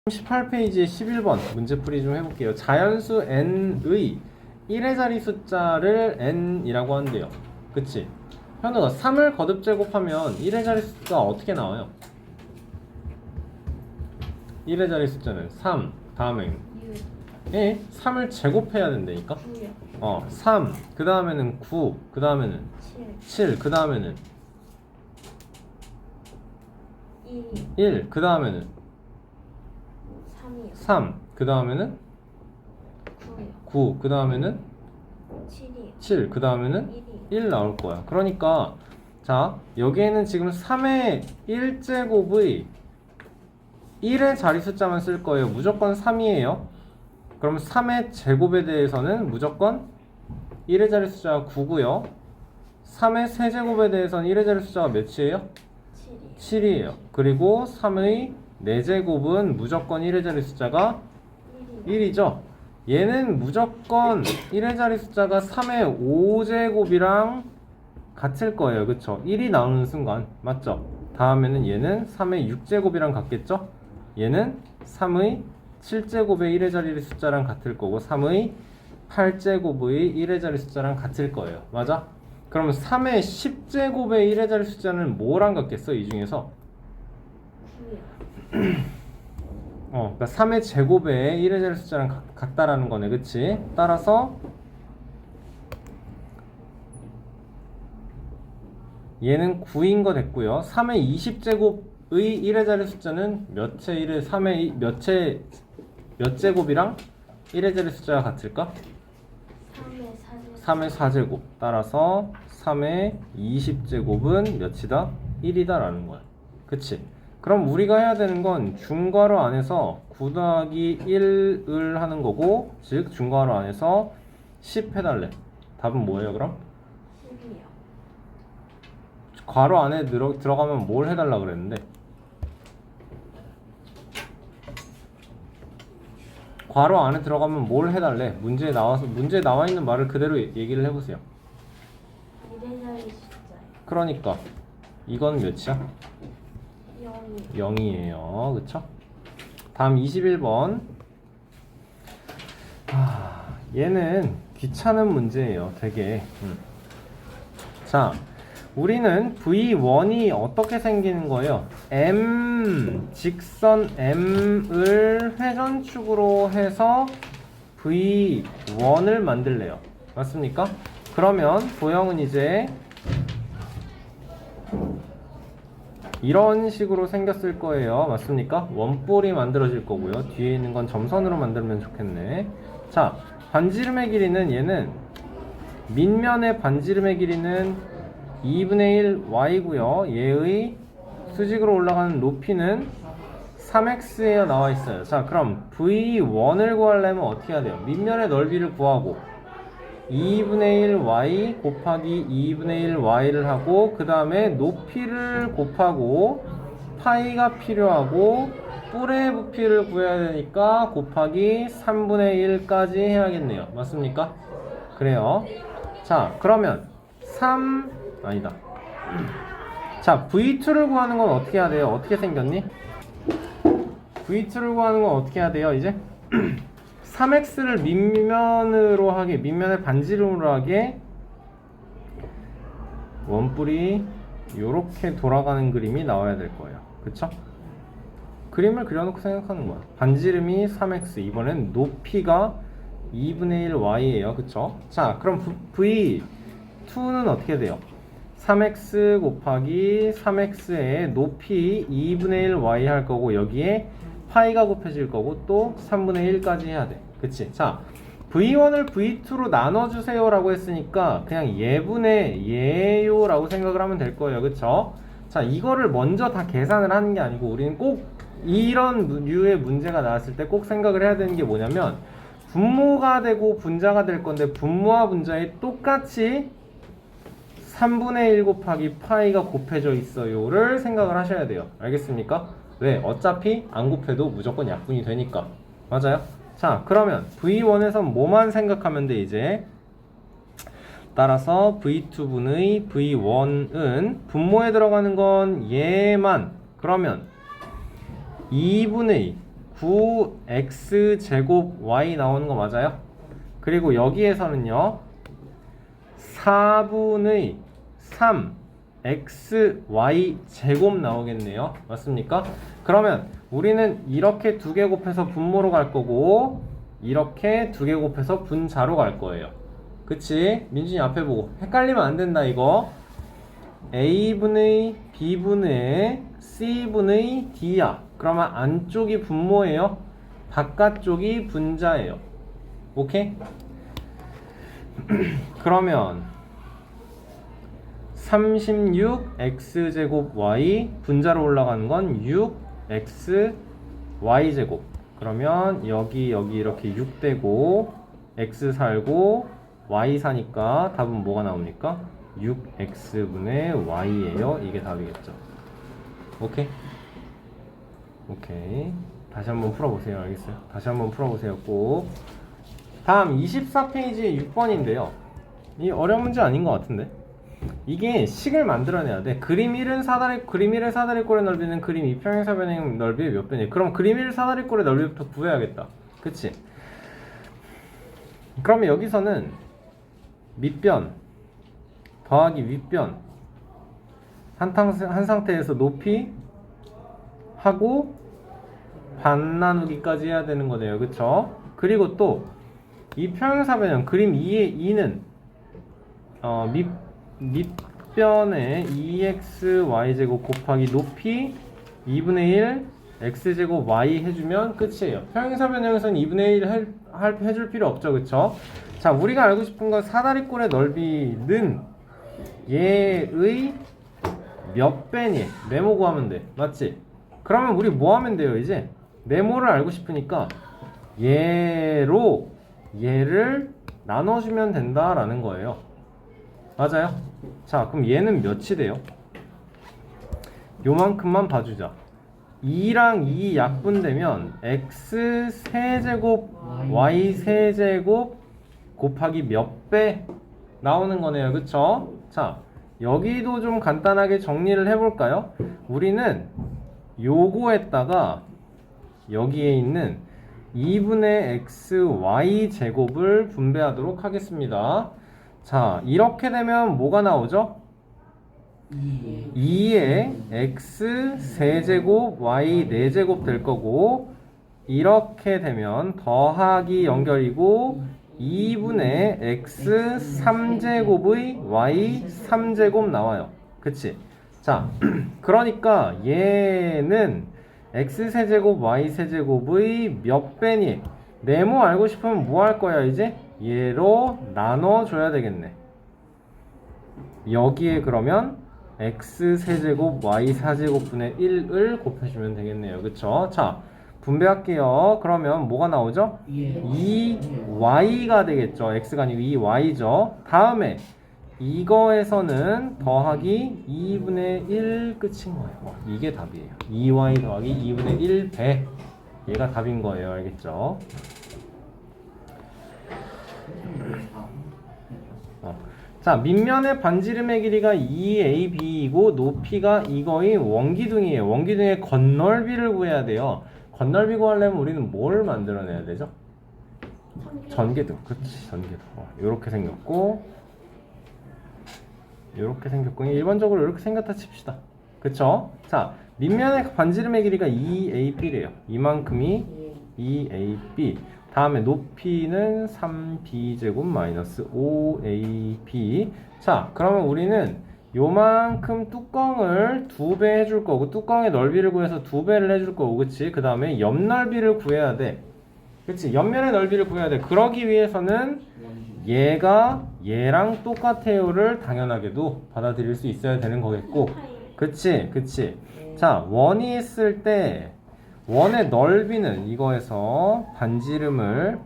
18페이지의 11번 문제풀이 좀 해볼게요. 자연수 n의 1의 자리 숫자를 n이라고 한대요. 그치? 현우가 3을 거듭 제곱하면 1의 자리 숫자가 어떻게 나와요? 1의 자리 숫자는 3 다음엔 3을 제곱해야 된다니까? 3 그 다음에는 9 그 다음에는 7 그 다음에는 1 그 다음에는 3 그 다음에는 9 그 다음에는 7 그 다음에는 1 나올 거야. 그러니까 자 여기에는 지금 3의 1제곱의 1의 자리 숫자만 쓸 거예요. 무조건 3이에요. 그럼 3의 제곱에 대해서는 무조건 1의 자리 숫자가 9고요 3의 세제곱에 대해서는 1의 자리 숫자가 몇이에요? 7이에요. 그리고 3의 4제곱은 무조건 1의 자리 숫자가 1이죠. 얘는 무조건 1의 자리 숫자가 3의 5제곱이랑 같을 거예요. 그쵸? 1이 나오는 순간 맞죠? 다음에는 얘는 3의 6제곱이랑 같겠죠? 얘는 3의 7제곱의 1의 자리 숫자랑 같을 거고 3의 8제곱의 1의 자리 숫자랑 같을 거예요. 맞아? 그러면 3의 10제곱의 1의 자리 숫자는 뭐랑 같겠어? 이 중에서? 그러니까 3의 제곱에 1의 자리 숫자랑 같다라는 거네. 그치? 따라서 얘는 9인 거 됐고요 3의 20제곱의 1의 자리 숫자는 몇 제곱이랑 1의 자리 숫자가 같을까? 3의 4제곱. 따라서 3의 20제곱은 몇이다? 1이다 라는 거야. 그치? 그럼 우리가 해야 되는 건 중괄호 안에서 9 더하기 1을 하는 거고, 즉 중괄호 안에서 10 해달래. 답은 뭐예요 그럼? 10이요. 괄호 안에 들어가면 뭘 해달라 그랬는데? 괄호 안에 들어가면 뭘 해달래? 문제에 나와 있는 말을 그대로 얘기를 해보세요. 1의 자리 숫자요. 그러니까 이건 몇이야? 0이에요. 그쵸? 다음 21번. 얘는 귀찮은 문제예요. 되게. 자, 우리는 V1이 어떻게 생기는 거예요? M, 직선 M을 회전축으로 해서 V1을 만들래요. 맞습니까? 그러면 도형은 이제 이런 식으로 생겼을 거예요. 맞습니까? 원볼이 만들어질 거고요. 뒤에 있는 건 점선으로 만들면 좋겠네. 자, 반지름의 길이는 얘는 밑면의 반지름의 길이는 2분의 1 y고요. 얘의 수직으로 올라가는 높이는 3x에 나와 있어요. 자, 그럼 v1을 구하려면 어떻게 해야 돼요? 밑면의 넓이를 구하고 2분의 1 y 곱하기 2분의 1 y를 하고 그 다음에 높이를 곱하고 파이가 필요하고 뿔의 부피를 구해야 되니까 곱하기 3분의 1까지 해야겠네요. 맞습니까? 그래요. 자, 그러면 아니다. 자, V2를 구하는 건 어떻게 해야 돼요? 어떻게 생겼니? V2를 구하는 건 어떻게 해야 돼요? 이제 3x를 밑면의 반지름으로 하게 원뿔이 요렇게 돌아가는 그림이 나와야 될 거예요. 그쵸? 그림을 그려놓고 생각하는 거야. 반지름이 3x, 이번엔 높이가 2분의 1 y예요. 그쵸? 자, 그럼 V2는 어떻게 돼요? 3x 곱하기 3x의 높이 2분의 1 y 할 거고 여기에 파이가 곱해질 거고 또 3분의 1까지 해야 돼. 그치? 자, V1을 V2로 나눠주세요 라고 했으니까 그냥 예분의 예요 라고 생각을 하면 될 거예요. 그쵸? 자, 이거를 먼저 다 계산을 하는 게 아니고 우리는 꼭 이런 류의 문제가 나왔을 때 꼭 생각을 해야 되는 게 뭐냐면 분모가 되고 분자가 될 건데 분모와 분자에 똑같이 3분의 1 곱하기 파이가 곱해져 있어요를 생각을 하셔야 돼요. 알겠습니까? 왜? 어차피 안 곱해도 무조건 약분이 되니까. 맞아요? 자, 그러면 V1에서 뭐만 생각하면 돼 이제? 따라서 V2분의 V1은 분모에 들어가는 건 얘만. 그러면 2분의 9x 제곱 y 나오는 거 맞아요? 그리고 여기에서는요 4분의 3xy 제곱 나오겠네요. 맞습니까? 그러면 우리는 이렇게 두 개 곱해서 분모로 갈 거고 이렇게 두 개 곱해서 분자로 갈 거예요. 그치? 민준이 앞에 보고 헷갈리면 안 된다 이거. a분의 b분의 c분의 d야. 그러면 안쪽이 분모예요. 바깥쪽이 분자예요. 오케이? 그러면 36x제곱 y 분자로 올라가는 건 6xy제곱. 그러면 여기 이렇게 6 되고 x 살고 y 사니까 답은 뭐가 나옵니까? 6x분의 y예요. 이게 답이겠죠. 오케이? 오케이. 다시 한번 풀어보세요. 알겠어요? 다시 한번 풀어보세요. 꼭. 다음 24페이지 6번인데요. 이 어려운 문제 아닌 것 같은데? 이게 식을 만들어내야 돼. 그림 1은 사다리꼴의 넓이는 그림 2평행사변의 넓이의 몇 배니? 그럼 그림 1 사다리꼴의 넓이부터 구해야겠다. 그치? 그러면 여기서는 밑변 더하기 윗변 한 상태에서 높이 하고 반 나누기까지 해야 되는 거네요. 그쵸? 그리고 또 이 평행사변형 그림 2의 2는 밑변에 2xy제곱 곱하기 높이 2분의 1 x제곱 y 해주면 끝이에요. 평행사변형에서는 2분의 1 해줄 필요 없죠. 그쵸? 자, 우리가 알고 싶은 건 사다리꼴의 넓이는 얘의 몇 배니? 네모 구하면 돼. 맞지? 그러면 우리 뭐 하면 돼요? 이제 네모를 알고 싶으니까 얘를 나눠주면 된다라는 거예요. 맞아요? 자, 그럼 얘는 몇이 돼요? 요만큼만 봐주자. 2랑 2 약분되면 x 세제곱 y 세제곱 곱하기 몇 배 나오는 거네요. 그쵸? 자, 여기도 좀 간단하게 정리를 해볼까요? 우리는 요거에다가 여기에 있는 2분의 xy 제곱을 분배하도록 하겠습니다. 자, 이렇게 되면 뭐가 나오죠? 2의 x 세제곱 y 4제곱 될 거고, 이렇게 되면 더하기 연결이고 2분의 x 3제곱의 y 3제곱 나와요. 그치? 자, 그러니까 얘는 x세제곱 y세제곱의 몇 배니? 네모 알고 싶으면 뭐 할 거야 이제? 얘로 나눠줘야 되겠네. 여기에 그러면 x세제곱 y4제곱분의 1을 곱해주면 되겠네요. 그쵸? 자, 분배할게요. 그러면 뭐가 나오죠? 2y가 되겠죠. x가 아니고 2y죠. 다음에 이거에서는 더하기 2분의 1 끝인 거예요. 이게 답이에요. 2y 더하기 2분의 1배. 얘가 답인 거예요. 알겠죠? 자, 밑면의 반지름의 길이가 2ab이고 높이가 이거의 원기둥이에요. 원기둥의 건널비를 구해야 돼요. 건널비 구하려면 우리는 뭘 만들어내야 되죠? 전개등. 그치, 전개등. 요렇게 생겼고 일반적으로 이렇게 생겼다 칩시다. 그쵸? 자, 밑면의 반지름의 길이가 2ab래요. 이만큼이 2ab. 다음에 높이는 3b제곱 마이너스 5ab. 자, 그러면 우리는 요만큼 뚜껑을 2배 해줄 거고, 뚜껑의 넓이를 구해서 2배를 해줄 거고, 그치? 그 다음에 옆 넓이를 구해야 돼. 그치? 옆면의 넓이를 구해야 돼. 그러기 위해서는 얘가 얘랑 똑같아요를 당연하게도 받아들일 수 있어야 되는 거겠고, 그치? 자, 원이 있을 때 원의 넓이는 이거에서 반지름을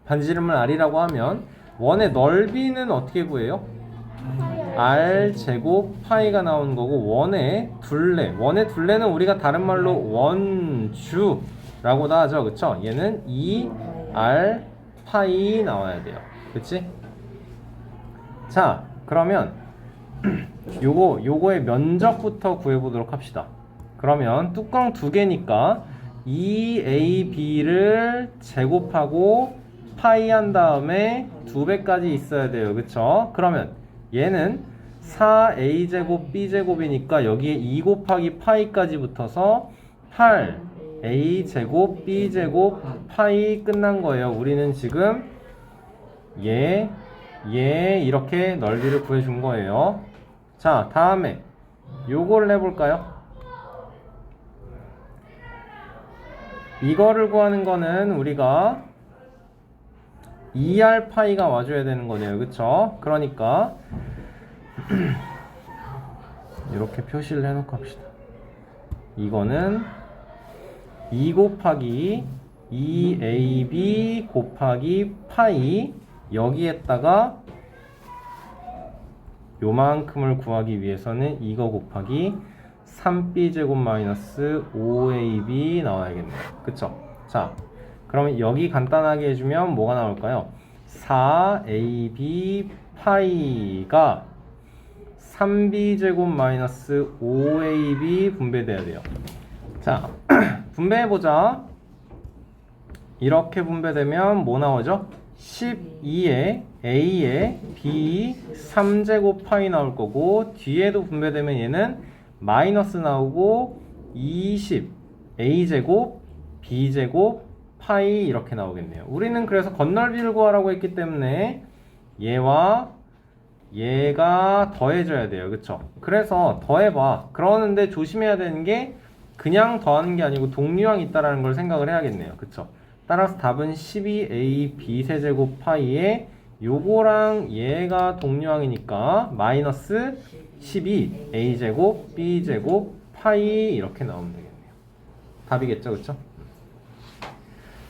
r이라고 하면 원의 넓이는 어떻게 구해요? r 제곱 파이가 나오는 거고, 원의 둘레는 우리가 다른 말로 원주라고도 하죠. 그쵸? 얘는 2r 파이 나와야 돼요. 그치? 자, 그러면 요거의 면적부터 구해보도록 합시다. 그러면 뚜껑 두 개니까 2ab를 제곱하고 파이 한 다음에 2배까지 있어야 돼요. 그쵸? 그러면 얘는 4a제곱 b제곱이니까 여기에 2 곱하기 파이까지 붙어서 8a제곱 b제곱 파이 끝난 거예요. 우리는 지금 얘 이렇게 넓이를 구해준 거예요. 자, 다음에 요걸 해볼까요? 이거를 구하는 거는 우리가 2r 파이가 와줘야 되는 거네요. 그쵸? 그러니까 이렇게 표시를 해놓고 합시다. 이거는 2 곱하기 2ab 곱하기 파이 여기에다가 요만큼을 구하기 위해서는 이거 곱하기 3b제곱 마이너스 5ab 나와야겠네요. 그쵸? 자, 그러면 여기 간단하게 해주면 뭐가 나올까요? 4ab 파이가 3b제곱 마이너스 5ab 분배돼야 돼요. 자, 분배해보자. 이렇게 분배되면 뭐 나오죠? 12에 a에 b 3제곱 파이 나올 거고, 뒤에도 분배되면 얘는 마이너스 나오고 20 a제곱 b제곱 파이 이렇게 나오겠네요. 우리는 그래서 건널비를 구하라고 했기 때문에 얘와 얘가 더해져야 돼요. 그쵸? 그래서 더해봐. 그러는데 조심해야 되는 게 그냥 더하는 게 아니고 동류항이 있다라는 걸 생각을 해야겠네요. 그쵸? 따라서 답은 12a b세제곱 파이에 요거랑 얘가 동류항이니까 마이너스 12a제곱 b제곱 파이 이렇게 나오면 되겠네요. 답이겠죠? 그쵸?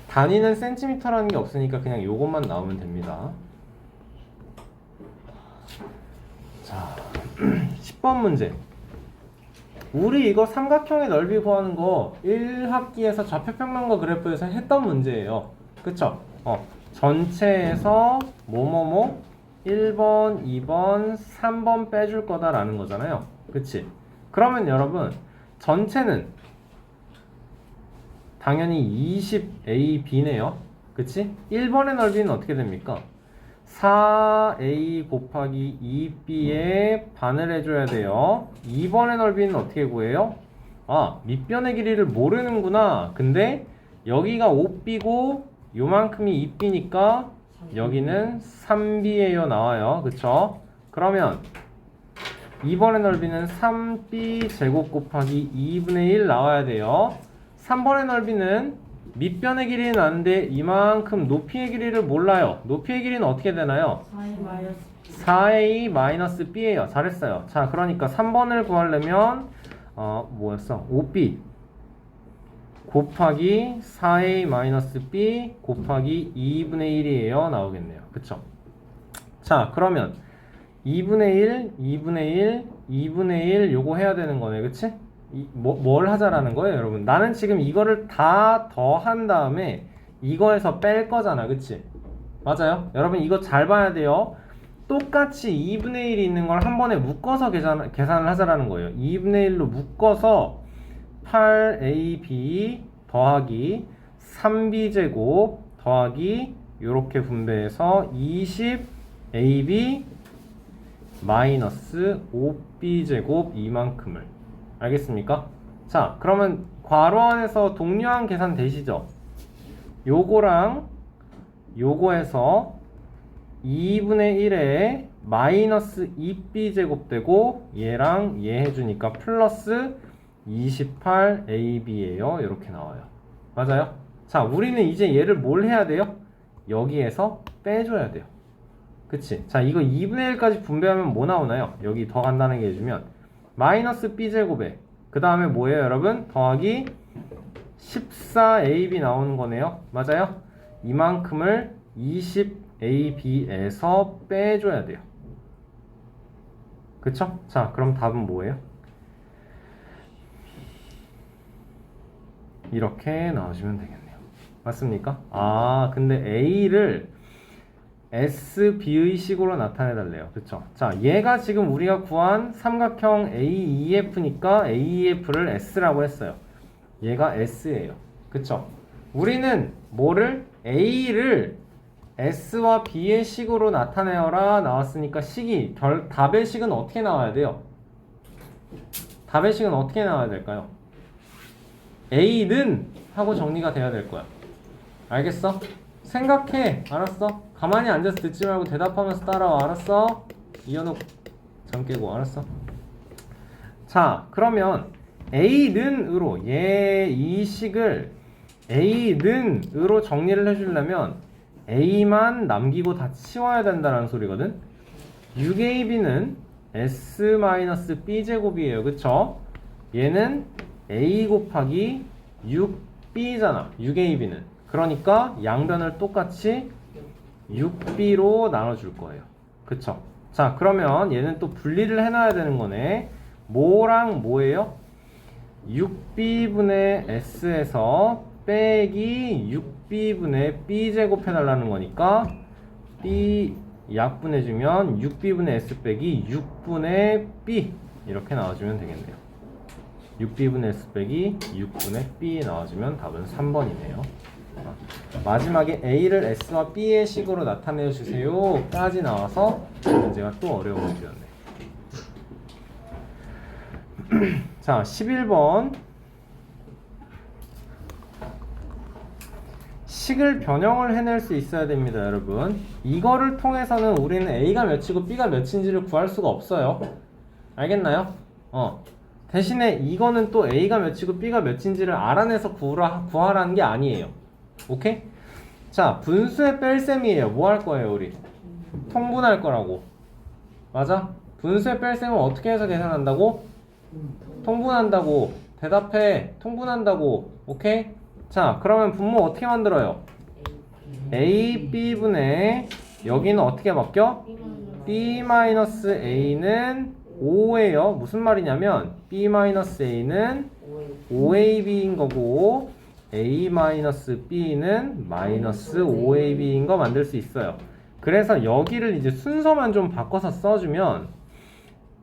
단위는 센티미터라는 게 없으니까 그냥 요것만 나오면 됩니다. 자, 10번 문제. 우리 이거 삼각형의 넓이 구하는 거 1학기에서 좌표평면과 그래프에서 했던 문제예요. 그쵸? 전체에서 뭐뭐뭐 1번, 2번, 3번 빼줄 거다라는 거잖아요. 그치? 그러면 여러분 전체는 당연히 20ab네요. 그치? 1번의 넓이는 어떻게 됩니까? 4a 곱하기 2b에 반을 해줘야 돼요. 2번의 넓이는 어떻게 구해요? 아, 밑변의 길이를 모르는구나. 근데 여기가 5b고 요만큼이 2b니까 여기는 3b예요 나와요. 그쵸? 그러면 2번의 넓이는 3b 제곱 곱하기 2분의 1 나와야 돼요. 3번의 넓이는 밑변의 길이는 아는데 이만큼 높이의 길이를 몰라요. 높이의 길이는 어떻게 되나요? 4a 마이너스 b예요. 잘했어요. 자, 그러니까 3번을 구하려면 뭐였어? 5b 곱하기 4a 마이너스 b 곱하기 2분의 1이에요. 나오겠네요. 그쵸? 자, 그러면 2분의 1, 2분의 1, 2분의 1 요거 해야 되는 거네. 그치? 뭘 하자라는 거예요, 여러분? 나는 지금 이거를 다 더한 다음에 이거에서 뺄 거잖아. 그치? 맞아요? 여러분 이거 잘 봐야 돼요. 똑같이 2분의 1이 있는 걸 한 번에 묶어서 계산을 하자라는 거예요. 2분의 1로 묶어서 8ab 더하기 3b제곱 더하기 요렇게 분배해서 20ab 마이너스 5b제곱 이만큼을. 알겠습니까? 자, 그러면 괄호 안에서 동류항 계산 되시죠? 요거랑 요거에서 2분의 1에 마이너스 2b제곱 되고 얘랑 얘 해주니까 플러스 28ab예요. 이렇게 나와요. 맞아요? 자, 우리는 이제 얘를 뭘 해야 돼요? 여기에서 빼줘야 돼요. 그치? 자, 이거 2분의 1까지 분배하면 뭐 나오나요? 여기 더 간단하게 해주면 마이너스 b제곱에 그 다음에 뭐예요 여러분? 더하기 14ab 나오는 거네요. 맞아요? 이만큼을 20ab에서 빼줘야 돼요. 그쵸? 자, 그럼 답은 뭐예요? 이렇게 나와주면 되겠네요. 맞습니까? 아, 근데 a를 S, B의 식으로 나타내달래요. 그쵸? 자, 얘가 지금 우리가 구한 삼각형 AEF니까 AEF를 S라고 했어요. 얘가 S예요. 그쵸? 우리는 뭐를? A를 S와 B의 식으로 나타내어라 나왔으니까 식이 답의 식은 어떻게 나와야 돼요? 답의 식은 어떻게 나와야 될까요? A는 하고 정리가 돼야 될 거야. 알겠어? 생각해. 알았어? 가만히 앉아서 듣지 말고 대답하면서 따라와. 알았어? 이현욱 잠 깨고. 알았어? 자, 그러면 A는으로 이 식을 A는으로 정리를 해주려면 A만 남기고 다 치워야 된다는 소리거든. 6AB는 S-B제곱이에요. 그쵸? 얘는 A 곱하기 6B잖아. 6AB는. 그러니까 양변을 똑같이 6B로 나눠줄 거예요. 그쵸? 자, 그러면 얘는 또 분리를 해놔야 되는 거네. 뭐랑 뭐예요? 6B분의 S에서 빼기 6B분의 B제곱 해달라는 거니까 B 약분해주면 6B분의 S 빼기 6분의 B 이렇게 나와주면 되겠네요. 6B분의 S 빼기 6분의 B 나와주면 답은 3번이네요. 마지막에 A를 S와 B의 식으로 나타내 주세요 까지 나와서 문제가 또 어려운 문제였네. 자, 11번 식을 변형을 해낼 수 있어야 됩니다, 여러분. 이거를 통해서는 우리는 A가 몇이고 B가 몇인지를 구할 수가 없어요. 알겠나요? 대신에 이거는 또 A가 몇이고 B가 몇인지를 알아내서 구하라는 게 아니에요. 오케이? 자, 분수의 뺄셈이에요. 뭐 할 거예요, 우리? 통분할 거라고. 맞아? 분수의 뺄셈은 어떻게 해서 계산한다고? 통분한다고. 대답해. 통분한다고. 오케이? 자, 그러면 분모 어떻게 만들어요? A, B분의 여기는 어떻게 바뀌어? B-A는 5예요. 무슨 말이냐면 B-A는 5AB인 거고 A-B는 마이너스 5AB인 거 만들 수 있어요. 그래서 여기를 이제 순서만 좀 바꿔서 써주면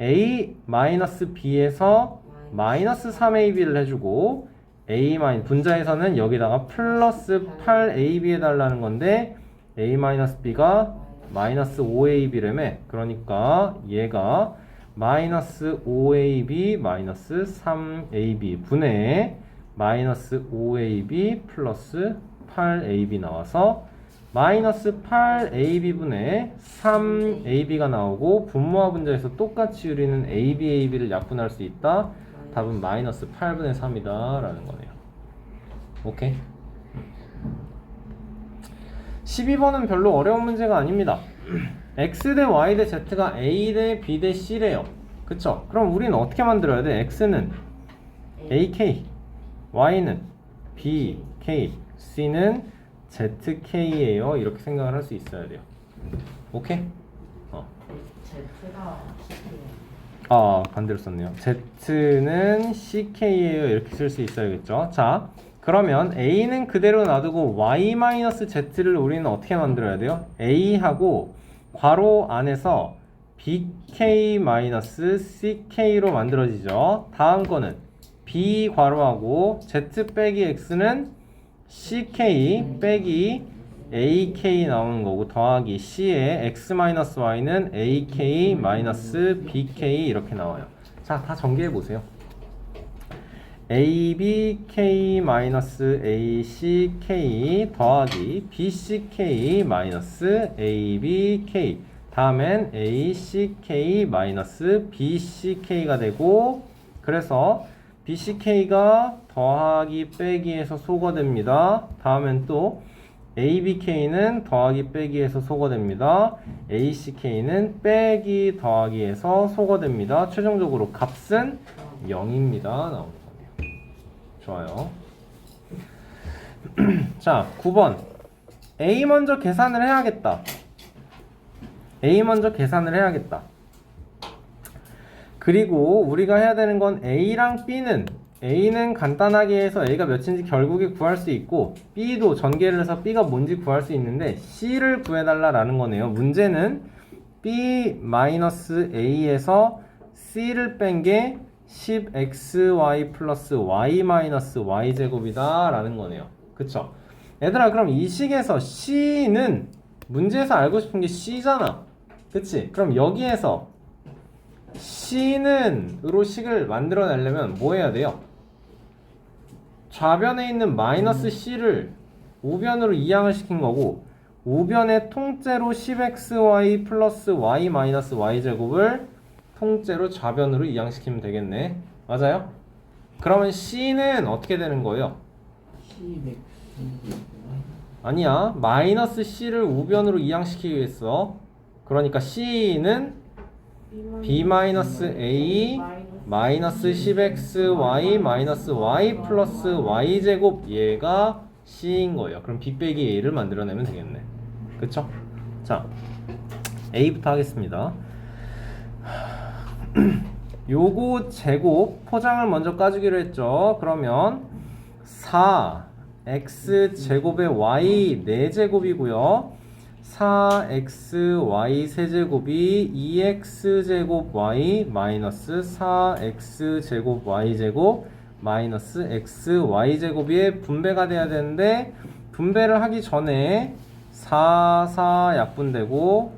A-B에서 마이너스 3AB를 해주고 분자에서는 여기다가 플러스 8AB 해달라는 건데 A-B가 마이너스 5AB라며. 그러니까 얘가 마이너스 5AB 마이너스 3AB 분의 마이너스 5AB 플러스 8AB 나와서 마이너스 8AB 분의 3AB가 나오고 분모와 분자에서 똑같이 우리는 AB를 약분할 수 있다. 답은 마이너스 8분의 3이다 라는 거네요. 오케이. 12번은 별로 어려운 문제가 아닙니다. X 대 Y 대 Z가 A 대 B 대 C래요. 그쵸? 그럼 우리는 어떻게 만들어야 돼? X는 AK, Y는 BK, C는 ZK예요. 이렇게 생각을 할 수 있어야 돼요. 오케이? 반대로 썼네요. Z는 CK예요. 이렇게 쓸 수 있어야겠죠. 자, 그러면 A는 그대로 놔두고 Y-Z를 우리는 어떻게 만들어야 돼요? A하고 괄호 안에서 BK-CK로 만들어지죠. 다음 거는 B 괄호하고 Z 빼기 X는 CK 빼기 AK 나오는 거고 더하기 C에 X-Y는 AK-BK 이렇게 나와요. 자, 다 전개해 보세요. ABK-ACK 더하기 BCK-ABK 다음엔 ACK-BCK가 되고 그래서 BCK가 더하기 빼기에서 소거됩니다. 다음엔 또 ABK는 더하기 빼기에서 소거됩니다. ACK는 빼기 더하기에서 소거됩니다. 최종적으로 값은 0입니다. 나오는 거네요. 좋아요. 자, 9번. A 먼저 계산을 해야겠다. A 먼저 계산을 해야겠다. 그리고 우리가 해야 되는 건 A랑 B는 A는 간단하게 해서 A가 몇인지 결국에 구할 수 있고 B도 전개를 해서 B가 뭔지 구할 수 있는데 C를 구해달라는 거네요. 문제는 B-A에서 C를 뺀 게 10xy 플러스 y 마이너스 y 제곱이다 라는 거네요. 그쵸? 얘들아, 그럼 이 식에서 C는 문제에서 알고 싶은 게 C잖아. 그치? 그럼 여기에서 C는 으로 식을 만들어내려면 뭐 해야 돼요? 좌변에 있는 마이너스 C를 우변으로 이항을 시킨 거고 우변의 통째로 10xy 플러스 y 마이너스 y 제곱을 통째로 좌변으로 이항시키면 되겠네. 맞아요? 그러면 C는 어떻게 되는 거예요? 아니야. 마이너스 C를 우변으로 이항시키기 위해서 그러니까 C는 B-A 마이너스 10xy 마이너스 y 플러스 y 제곱 얘가 C인 거예요. 그럼 B 빼기 A를 만들어내면 되겠네. 그쵸? 자, A부터 하겠습니다. 요거 제곱 포장을 먼저 까주기로 했죠. 그러면 4x 제곱의 y 4제곱이고요 4xy 세제곱이 2x 제곱 y 마이너스 4x 제곱 y 제곱 마이너스 xy 제곱이 분배가 돼야 되는데 분배를 하기 전에 4 약분되고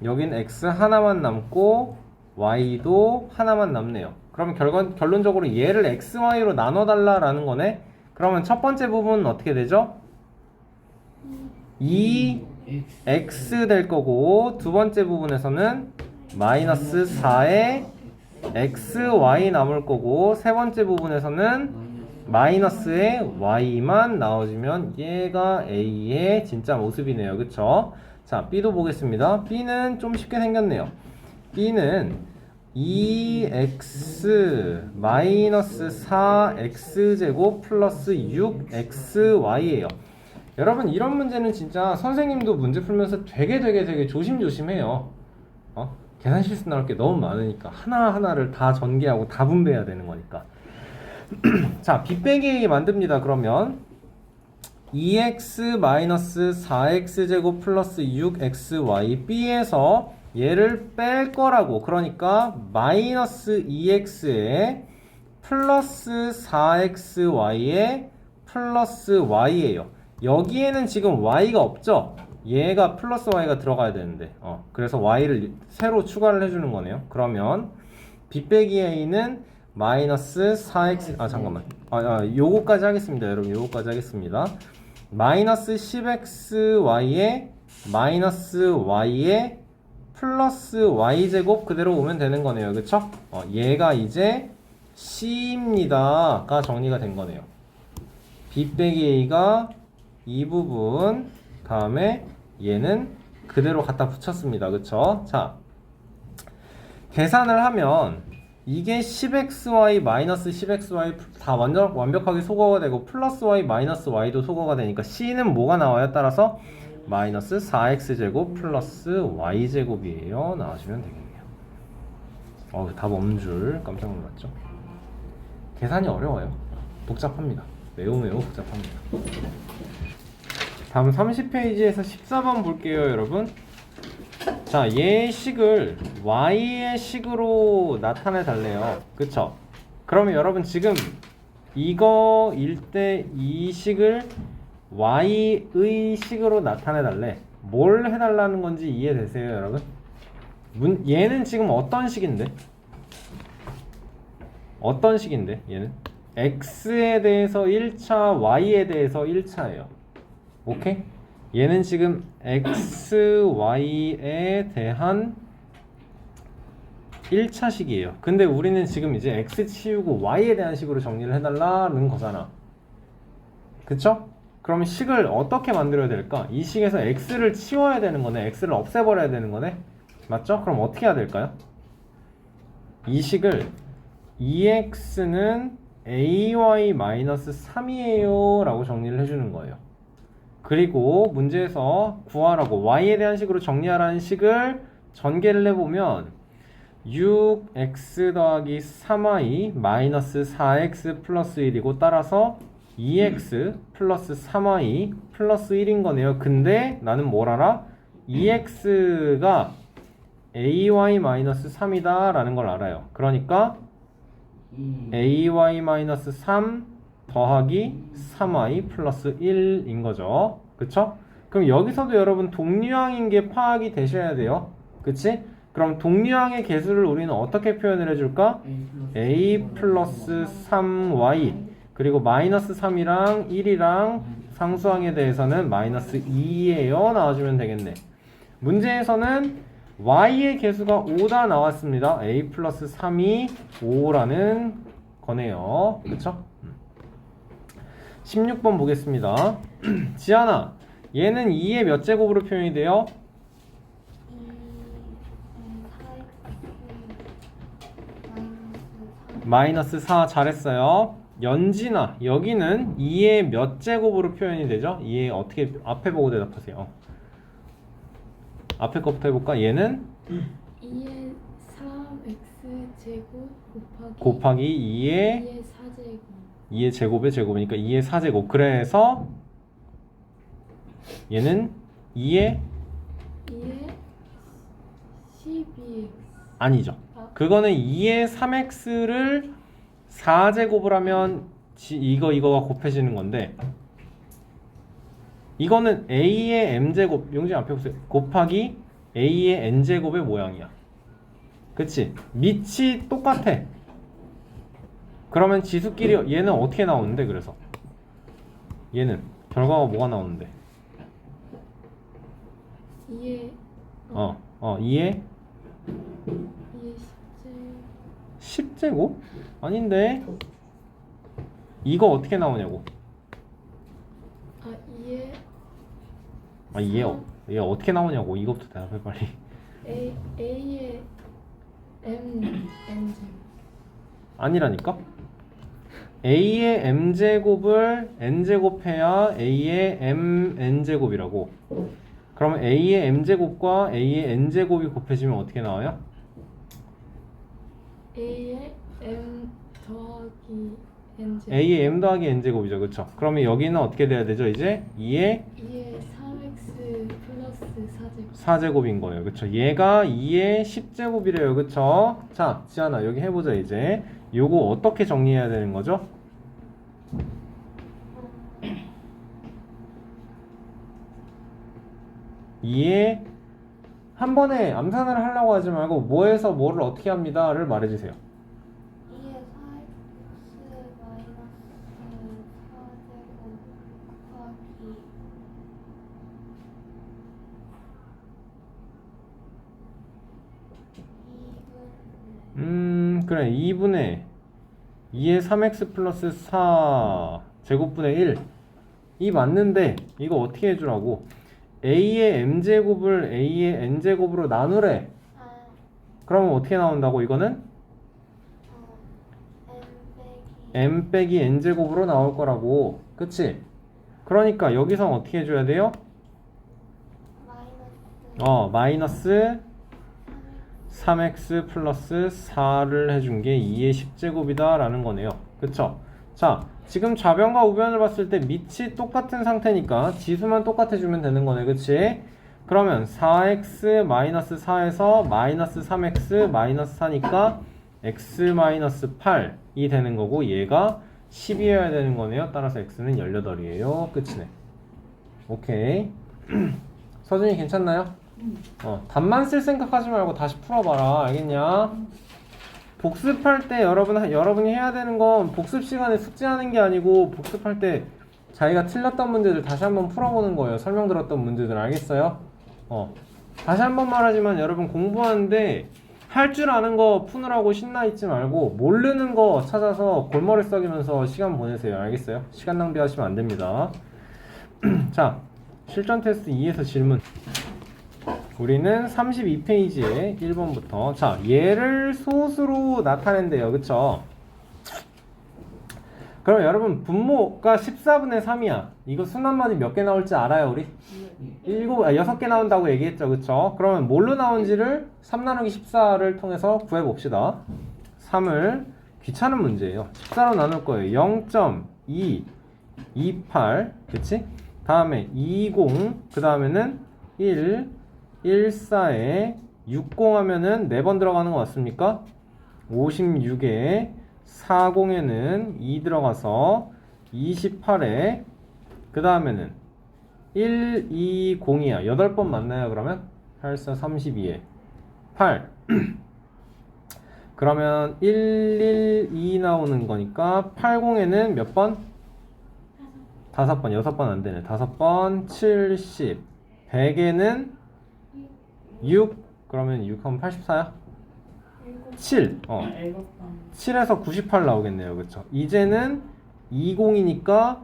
여긴 x 하나만 남고 y도 하나만 남네요. 그러면 결론적으로 얘를 xy로 나눠달라라는 거네. 그러면 첫 번째 부분은 어떻게 되죠? 2x 될 거고 두 번째 부분에서는 마이너스 4에 xy 남을 거고 세 번째 부분에서는 마이너스에 y만 나와주면 얘가 a의 진짜 모습이네요. 그쵸? 자, b도 보겠습니다. b는 좀 쉽게 생겼네요. b는 2x 마이너스 4x제곱 플러스 6xy예요. 여러분 이런 문제는 진짜 선생님도 문제 풀면서 되게 조심조심해요. 계산 실수 나올 게 너무 많으니까 하나하나를 다 전개하고 다 분배해야 되는 거니까. 자, b 빼기 a 만듭니다. 그러면 2x 마이너스 4x제곱 플러스 6xy b에서 얘를 뺄 거라고. 그러니까 마이너스 2x에 플러스 4xy에 플러스 y예요. 여기에는 지금 y가 없죠? 얘가 플러스 y가 들어가야 되는데 그래서 y를 새로 추가를 해주는 거네요. 그러면 b 빼기 a는 마이너스 4x 잠깐만 요거까지 하겠습니다. 여러분 요거까지 하겠습니다. 마이너스 10xy에 마이너스 y에 플러스 y제곱 그대로 오면 되는 거네요. 그쵸? 얘가 이제 c입니다 가 정리가 된 거네요. b 빼기 a가 이 부분 다음에 얘는 그대로 갖다 붙였습니다. 그쵸? 자, 계산을 하면 이게 10xy 마이너스 10xy 다 완벽하게 소거가 되고 플러스 y 마이너스 y도 소거가 되니까 c는 뭐가 나와요? 따라서 마이너스 4x제곱 플러스 y제곱이에요. 나와주면 되겠네요. 답 없는 줄 깜짝 놀랐죠? 계산이 어려워요. 복잡합니다. 매우 복잡합니다. 다음 30페이지에서 14번 볼게요, 여러분. 자, 얘의 식을 y의 식으로 나타내 달래요. 그쵸? 그러면 여러분 지금 이거일 때 이 식을 y의 식으로 나타내 달래. 뭘 해달라는 건지 이해되세요, 여러분? 얘는 지금 어떤 식인데? 어떤 식인데, 얘는? x에 대해서 1차, y에 대해서 1차예요. 오케이? 얘는 지금 x, y에 대한 1차식이에요. 근데 우리는 지금 이제 x 치우고 y에 대한 식으로 정리를 해달라는 거잖아. 그쵸? 그럼 식을 어떻게 만들어야 될까? 이 식에서 x를 치워야 되는 거네. x를 없애버려야 되는 거네. 맞죠? 그럼 어떻게 해야 될까요? 이 식을 2x는 ay-3이에요 라고 정리를 해주는 거예요. 그리고 문제에서 구하라고 y에 대한 식으로 정리하라는 식을 전개를 해보면 6x 더하기 3y 마이너스 4x 플러스 1이고 따라서 2x 플러스 3y 플러스 1인 거네요. 근데 나는 뭘 알아? 2x가 ay 마이너스 3이다 라는 걸 알아요. 그러니까 ay 마이너스 3 더하기 3y 플러스 1인 거죠. 그쵸? 그럼 여기서도 여러분 동류항인 게 파악이 되셔야 돼요. 그치? 그럼 동류항의 개수를 우리는 어떻게 표현을 해줄까? a 플러스 3y 그리고 마이너스 3이랑 1이랑 상수항에 대해서는 마이너스 2예요 나와주면 되겠네. 문제에서는 y의 개수가 5다 나왔습니다. a 플러스 3이 5라는 거네요. 그쵸? 16번 보겠습니다. 지안아, 얘는 2의 몇 제곱으로 표현이 돼요? 마이너스 4 잘했어요. 연진아, 여기는 2의 몇 제곱으로 표현이 되죠? 2의 어떻게 앞에 보고 대답하세요. 앞에 거부터 해볼까? 얘는 2의 3x 제곱 곱하기 2의 2의 4제곱 2의 제곱의 제곱이니까 2의 4제곱. 그래서 얘는 2의 12x 아니죠. 그거는 2의 3x를 4제곱을 하면 이거가 곱해지는 건데 이거는 a의 m제곱, 용진 앞에 보세요. 곱하기 a의 n제곱의 모양이야. 그치? 밑이 똑같아. 그러면 지수끼리 얘는 어떻게 나오는데? 그래서 얘는 결과가 뭐가 나오는데? 2의 2의 10제곱? 아닌데 이거 어떻게 나오냐고. 2의 얘 어떻게 나오냐고. 이것부터 대답해 빨리. a의 n제곱 아니라니까? a의 m제곱을 n제곱해야 a의 mn제곱이라고. 그러면 a의 m제곱과 a의 n제곱이 곱해지면 어떻게 나와요? a의 m 더하기 n제곱 a의 m 더하기 n제곱이죠. 그쵸? 그러면 여기는 어떻게 돼야 되죠? 이제 2의 3x 플러스 4제곱 4제곱인 거예요. 그쵸? 얘가 2의 10제곱이래요. 그쵸? 자, 지안아 여기 해보자 이제. 요거 어떻게 정리해야 되는 거죠? 이에 한 번에 암산을 하려고 하지 말고 뭐에서 뭐를 어떻게 합니다를 말해주세요. 2의 4x 마이너스 4제곱 곱하기 그래. 2분의 2의 3x 플러스 4 제곱분의 1 이 맞는데 이거 어떻게 해주라고. a의 m제곱을 a의 n제곱으로 나누래. 그러면 어떻게 나온다고. 이거는 m 빼기 n제곱으로 나올 거라고. 그치? 그러니까 여기서 어떻게 해줘야 돼요? 마이너스 3x 플러스 4를 해준 게 2의 10제곱이다 라는 거네요. 그쵸? 자, 지금 좌변과 우변을 봤을 때 밑이 똑같은 상태니까 지수만 똑같아주면 되는 거네. 그치? 그러면 4x 마이너스 4에서 마이너스 3x 마이너스 4니까 x 마이너스 8이 되는 거고 얘가 10이어야 되는 거네요. 따라서 x는 18이에요. 끝이네. 오케이. 서준이 괜찮나요? 답만 쓸 생각하지 말고 다시 풀어봐라. 알겠냐? 복습할 때 여러분이 해야 되는 건 복습 시간에 숙제하는 게 아니고 복습할 때 자기가 틀렸던 문제들 다시 한번 풀어보는 거예요. 설명 들었던 문제들. 알겠어요? 다시 한번 말하지만 여러분 공부하는데 할 줄 아는 거 푸느라고 신나 있지 말고 모르는 거 찾아서 골머리 썩이면서 시간 보내세요. 알겠어요? 시간 낭비하시면 안 됩니다. 자, 실전 테스트 2에서 질문. 우리는 32페이지에 1번부터 자, 얘를 소수로 나타낸대요. 그쵸? 그럼 여러분 분모가 14분의 3이야. 이거 순환마디 몇 개 나올지 알아요 우리? 6개 나온다고 얘기했죠, 그쵸? 그러면 뭘로 나온지를 3 나누기 14를 통해서 구해봅시다. 3을 귀찮은 문제예요. 14로 나눌 거예요. 0.2 28, 그치? 다음에 20, 그 다음에는 1, 14에 60 하면은 4번 들어가는 거 맞습니까? 56에 40에는 2 들어가서 28에 그 다음에는 120이야. 8번 맞나요 그러면? 8, 4, 32에 8 그러면 112 나오는 거니까 80에는 몇 번? 5번, 6번 안 되네. 5번, 70, 100에는 6, 그러면 6 하면 84야? 7, 7에서 98 나오겠네요. 그쵸? 이제는 20이니까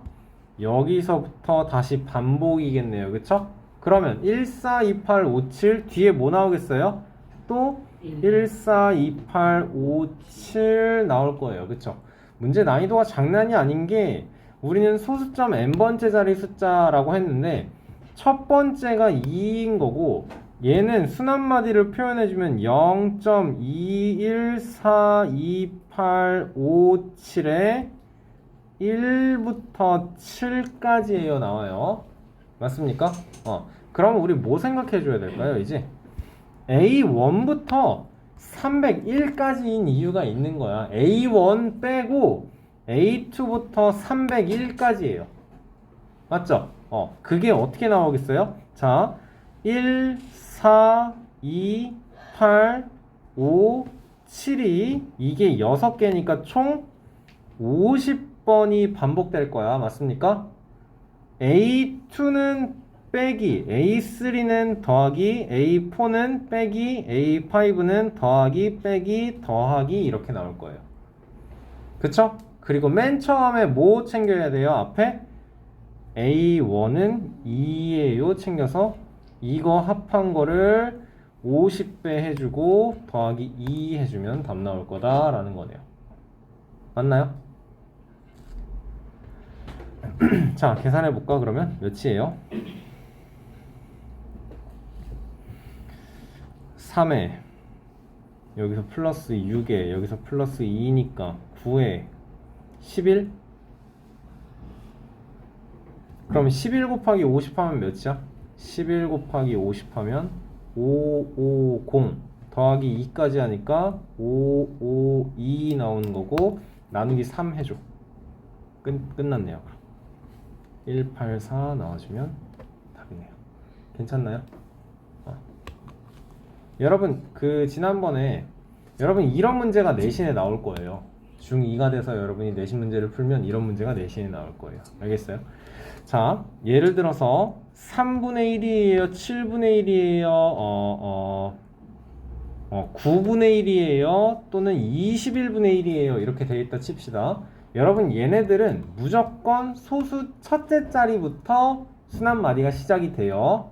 여기서부터 다시 반복이겠네요. 그쵸? 그러면 1, 4, 2, 8, 5, 7 뒤에 뭐 나오겠어요? 또 1, 4, 2, 8, 5, 7 나올 거예요. 그쵸? 문제 난이도가 장난이 아닌 게 우리는 소수점 n번째 자리 숫자라고 했는데 첫 번째가 2인 거고 얘는 순환마디를 표현해주면 0.2142857에 1부터 7까지예요 나와요. 맞습니까? 그럼 우리 뭐 생각해줘야 될까요 이제? A1부터 301까지인 이유가 있는 거야. A1 빼고 A2부터 301까지예요. 맞죠? 그게 어떻게 나오겠어요? 자, 1, 4, 2, 8, 5, 7이 이게 6개니까 총 50번이 반복될 거야. 맞습니까? A2는 빼기, A3는 더하기, A4는 빼기, A5는 더하기, 빼기, 더하기 이렇게 나올 거예요. 그쵸? 그리고 맨 처음에 뭐 챙겨야 돼요? 앞에 A1은 2예요 챙겨서 이거 합한 거를 50배 해주고 더하기 2 해주면 답 나올 거다 라는 거네요. 맞나요? 자, 계산해 볼까 그러면? 몇이에요? 3에 여기서 플러스 6에 여기서 플러스 2니까 9에 11? 그럼 11 곱하기 50 하면 몇이야? 11 곱하기 50 하면 550 더하기 2까지 하니까 552 나오는 거고 나누기 3 해줘. 끝났네요. 184 나와주면 답이네요. 괜찮나요? 여러분 지난번에 여러분 이런 문제가 내신에 나올 거예요. 중2가 돼서 여러분이 내신 문제를 풀면 이런 문제가 내신에 나올 거예요. 알겠어요? 자, 예를 들어서 3분의 1이에요? 7분의 1이에요? 9분의 1이에요? 또는 21분의 1이에요? 이렇게 되어 있다 칩시다. 여러분 얘네들은 무조건 소수 첫째 자리부터 순환마디가 시작이 돼요.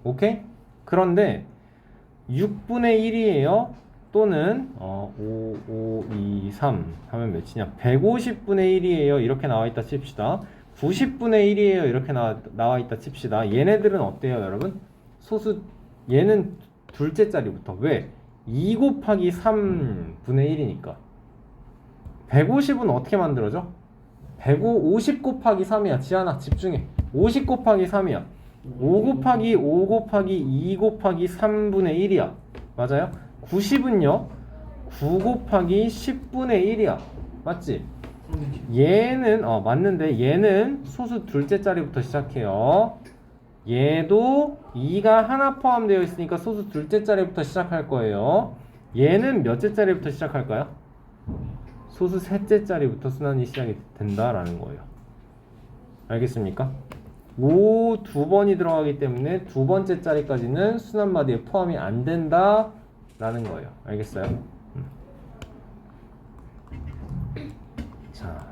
오케이? 그런데 6분의 1이에요? 또는 5, 5, 2, 3 하면 몇이냐? 150분의 1이에요. 이렇게 나와 있다 칩시다. 90분의 1이에요. 이렇게 나와 있다 칩시다. 얘네들은 어때요, 여러분? 소수 얘는 둘째 자리부터. 왜? 2 곱하기 3분의 1이니까. 150은 어떻게 만들어져? 50 곱하기 3이야. 지안아, 집중해. 50 곱하기 3이야. 5 곱하기 5 곱하기 2 곱하기 3분의 1이야. 맞아요? 90은요? 9 곱하기 10분의 1이야. 맞지? 얘는 맞는데 얘는 소수 둘째 자리부터 시작해요. 얘도 2가 하나 포함되어 있으니까 소수 둘째 자리부터 시작할 거예요. 얘는 몇째 자리부터 시작할까요? 소수 셋째 자리부터 순환이 시작이 된다라는 거예요. 알겠습니까? 5 2번이 들어가기 때문에 두 번째 자리까지는 순환마디에 포함이 안 된다 라는 거예요. 알겠어요? 자,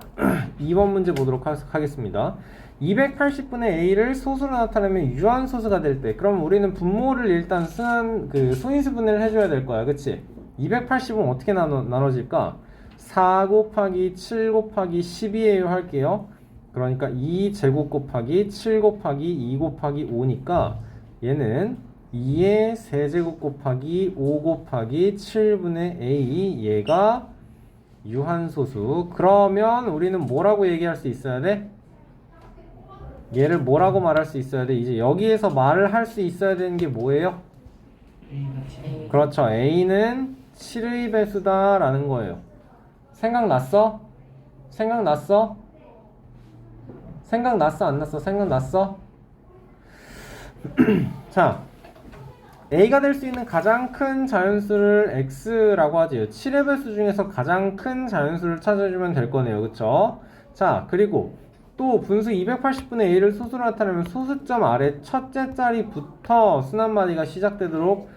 2번 문제 보도록 하겠습니다. 280분의 a를 소수로 나타내면 유한소수가 될 때, 그럼 우리는 분모를 일단 소인수 분해를 해줘야 될 거야. 그치? 280은 어떻게 나눠질까? 4 곱하기 7 곱하기 10이에요 할게요. 그러니까 2제곱 곱하기 7 곱하기 2 곱하기 5니까 얘는 2의 세제곱 곱하기 5 곱하기 7분의 a, 얘가 유한소수. 그러면 우리는 뭐라고 얘기할 수 있어야 돼? 얘를 뭐라고 말할 수 있어야 돼? 이제 여기에서 말을 할 수 있어야 되는 게 뭐예요? 그렇죠. a는 7의 배수다 라는 거예요. 생각났어? 생각났어? 생각났어? 안 났어? 생각났어? 자, a가 될 수 있는 가장 큰 자연수를 x라고 하지요. 7의 배수 중에서 가장 큰 자연수를 찾아주면 될 거네요. 그쵸? 자, 그리고 또 분수 280분의 a를 소수로 나타내면 소수점 아래 첫째 자리부터 순환마디가 시작되도록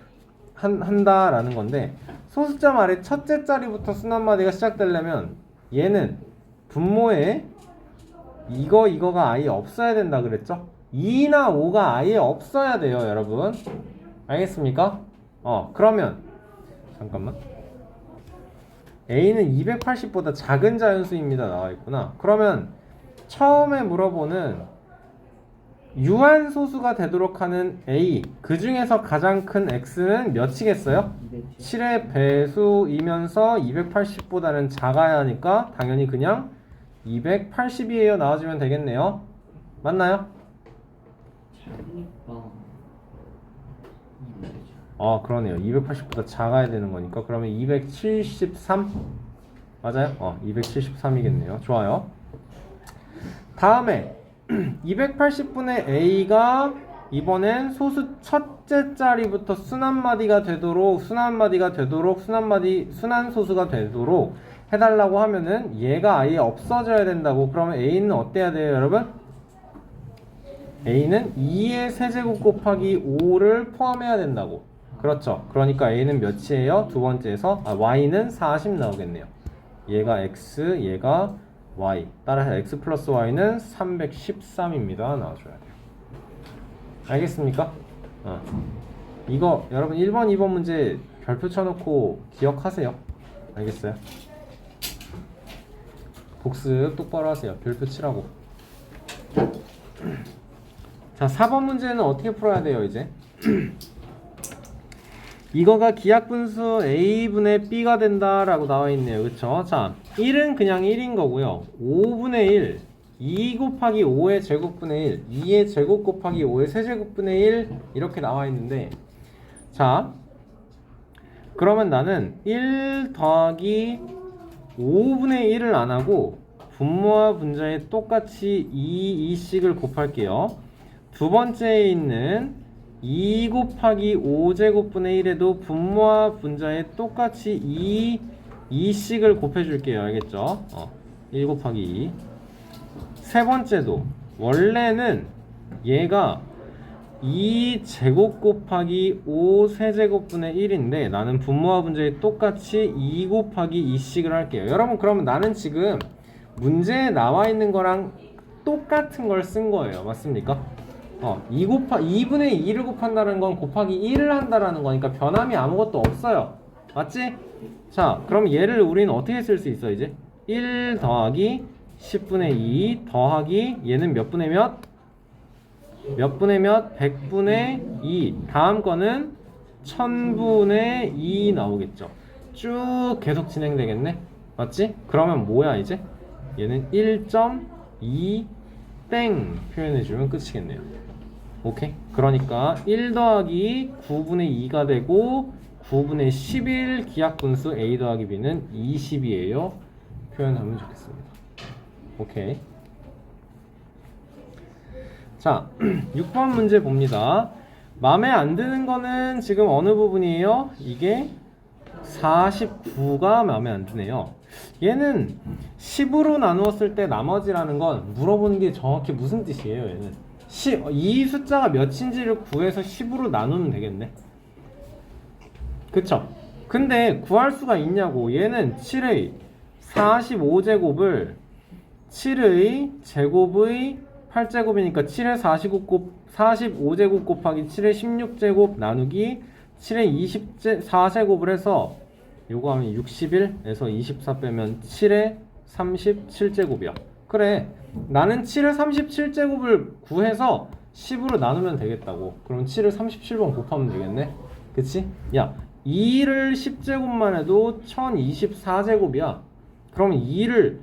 한다라는 건데, 소수점 아래 첫째 자리부터 순환마디가 시작되려면 얘는 분모에 이거가 아예 없어야 된다 그랬죠? 2나 5가 아예 없어야 돼요, 여러분. 알겠습니까? 그러면 잠깐만. a는 280보다 작은 자연수입니다 나와 있구나. 그러면 처음에 물어보는 유한소수가 되도록 하는 a, 그 중에서 가장 큰 x는 몇이겠어요? 7의 배수이면서 280보다는 작아야 하니까 당연히 그냥 280이에요 나와주면 되겠네요. 맞나요? 그러네요. 280보다 작아야 되는 거니까 그러면 273? 맞아요? 273이겠네요. 좋아요. 다음에 280분의 a가 이번엔 소수 첫째 자리부터 순환소수가 되도록 해달라고 하면은 얘가 아예 없어져야 된다고. 그러면 a는 어때야 돼요, 여러분? a는 2의 세제곱 곱하기 5를 포함해야 된다고. 그렇죠. 그러니까 a는 몇이에요? 두 번째에서 y는 40 나오겠네요. 얘가 x, 얘가 y. 따라서 x 플러스 y는 313입니다. 나와줘야 돼요. 알겠습니까? 이거 여러분 1번, 2번 문제 별표 쳐놓고 기억하세요. 알겠어요? 복습 똑바로 하세요. 별표 치라고. 자, 4번 문제는 어떻게 풀어야 돼요, 이제? 이거가 기하분수 a분의 b가 된다라고 나와 있네요. 그쵸? 자, 1은 그냥 1인 거고요. 5분의 1, 2 곱하기 5의 제곱분의 1, 2의 제곱 곱하기 5의 세제곱분의 1 이렇게 나와 있는데, 자, 그러면 나는 1 더하기 5분의 1을 안 하고 분모와 분자에 똑같이 2씩을 곱할게요. 두 번째에 있는 2 곱하기 5제곱분의 1에도 분모와 분자에 똑같이 2씩을 곱해줄게요. 알겠죠? 1 곱하기 2. 세 번째도 원래는 얘가 2제곱 곱하기 5 세제곱분의 1인데 나는 분모와 분자에 똑같이 2 곱하기 2씩을 할게요. 여러분, 그러면 나는 지금 문제에 나와 있는 거랑 똑같은 걸 쓴 거예요. 맞습니까? 2분의 2를 곱한다는 건 곱하기 1을 한다라는 거니까 변함이 아무것도 없어요. 맞지? 자, 그럼 얘를 우리는 어떻게 쓸 수 있어, 이제? 1 더하기 10분의 2 더하기 얘는 몇 분의 몇? 몇 분의 몇? 100분의 2. 다음 거는 1000분의 2 나오겠죠. 쭉 계속 진행되겠네. 맞지? 그러면 뭐야, 이제? 얘는 1.2 땡 표현해주면 끝이겠네요. 오케이? 그러니까 1 더하기 9분의 2가 되고 9분의 11 기하분수 a 더하기 b는 20이에요. 표현하면 좋겠습니다. 오케이. 자, 6번 문제 봅니다. 마음에 안 드는 거는 지금 어느 부분이에요? 이게 49가 마음에 안 드네요. 얘는 10으로 나누었을 때 나머지라는 건 물어보는 게 정확히 무슨 뜻이에요, 얘는? 이 숫자가 몇인지를 구해서 10으로 나누면 되겠네. 그쵸? 근데 구할 수가 있냐고. 얘는 7의 45제곱을 7의 제곱의 8제곱이니까 7의 45제곱 곱하기 7의 16제곱 나누기 7의 24제곱을 해서 요거 하면 61에서 24 빼면 7의 37제곱이야. 그래, 나는 7의 37제곱을 구해서 10으로 나누면 되겠다고. 그럼 7을 37번 곱하면 되겠네. 그치? 야, 2를 10제곱만 해도 1024제곱이야. 그럼 2를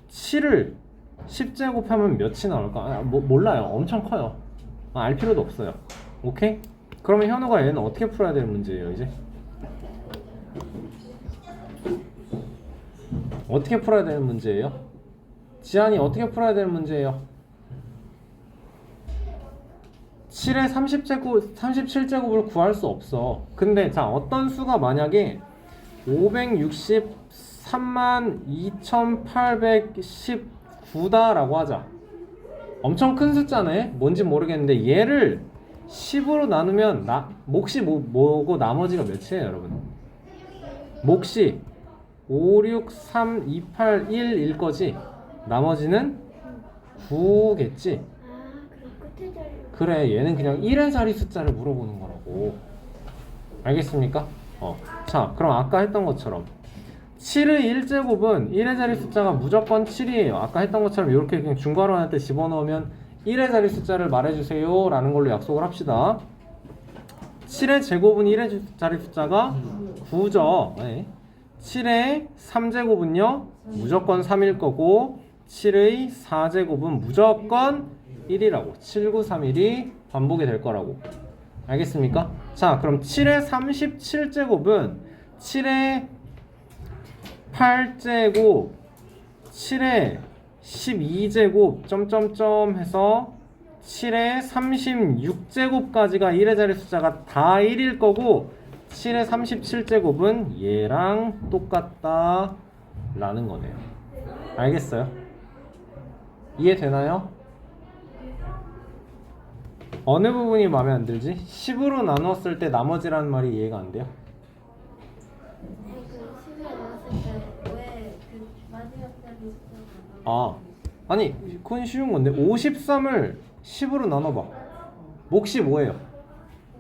7을 10제곱하면 몇이 나올까? 몰라요. 엄청 커요. 알 필요도 없어요. 오케이? 그러면 현우가 얘는 어떻게 풀어야 되는 문제예요, 이제? 어떻게 풀어야 되는 문제예요? 지한이 어떻게 풀어야 되는 문제예요? 7의 37제곱을 구할 수 없어. 근데 자, 어떤 수가 만약에 5632819다라고 하자. 엄청 큰 숫자네. 뭔지 모르겠는데 얘를 10으로 나누면 몫이 뭐고 나머지가 몇이에요, 여러분? 몫이 5, 6, 3, 2, 8, 1일 거지. 나머지는 9겠지. 그럼 끝에 자리. 그래, 얘는 그냥 1의 자리 숫자를 물어보는 거라고. 알겠습니까? 자, 그럼 아까 했던 것처럼 7의 1제곱은 1의 자리 숫자가 무조건 7이에요. 아까 했던 것처럼 이렇게 그냥 중괄호할 때 집어넣으면 1의 자리 숫자를 말해주세요 라는 걸로 약속을 합시다. 7의 제곱은 1의 자리 숫자가 9죠. 네. 7의 3제곱은요 무조건 3일 거고, 7의 4제곱은 무조건 1이라고. 7931이 반복이 될 거라고. 알겠습니까? 자, 그럼 7의 37제곱은 7의 8제곱, 7의 12제곱 점점점 해서 7의 36제곱까지가 1의 자리 숫자가 다 1일 거고, 7의 37제곱은 얘랑 똑같다 라는 거네요. 알겠어요? 이해되나요? 어느 부분이 마음에 안 들지? 10으로 나눴을 때 나머지라는 말이 이해가 안 돼요? 그 10에 나왔을 때 왜 그 마지막 자리 숫자가 아, 아니 그건 쉬운 건데 53을 10으로 나눠봐. 몫이 뭐예요?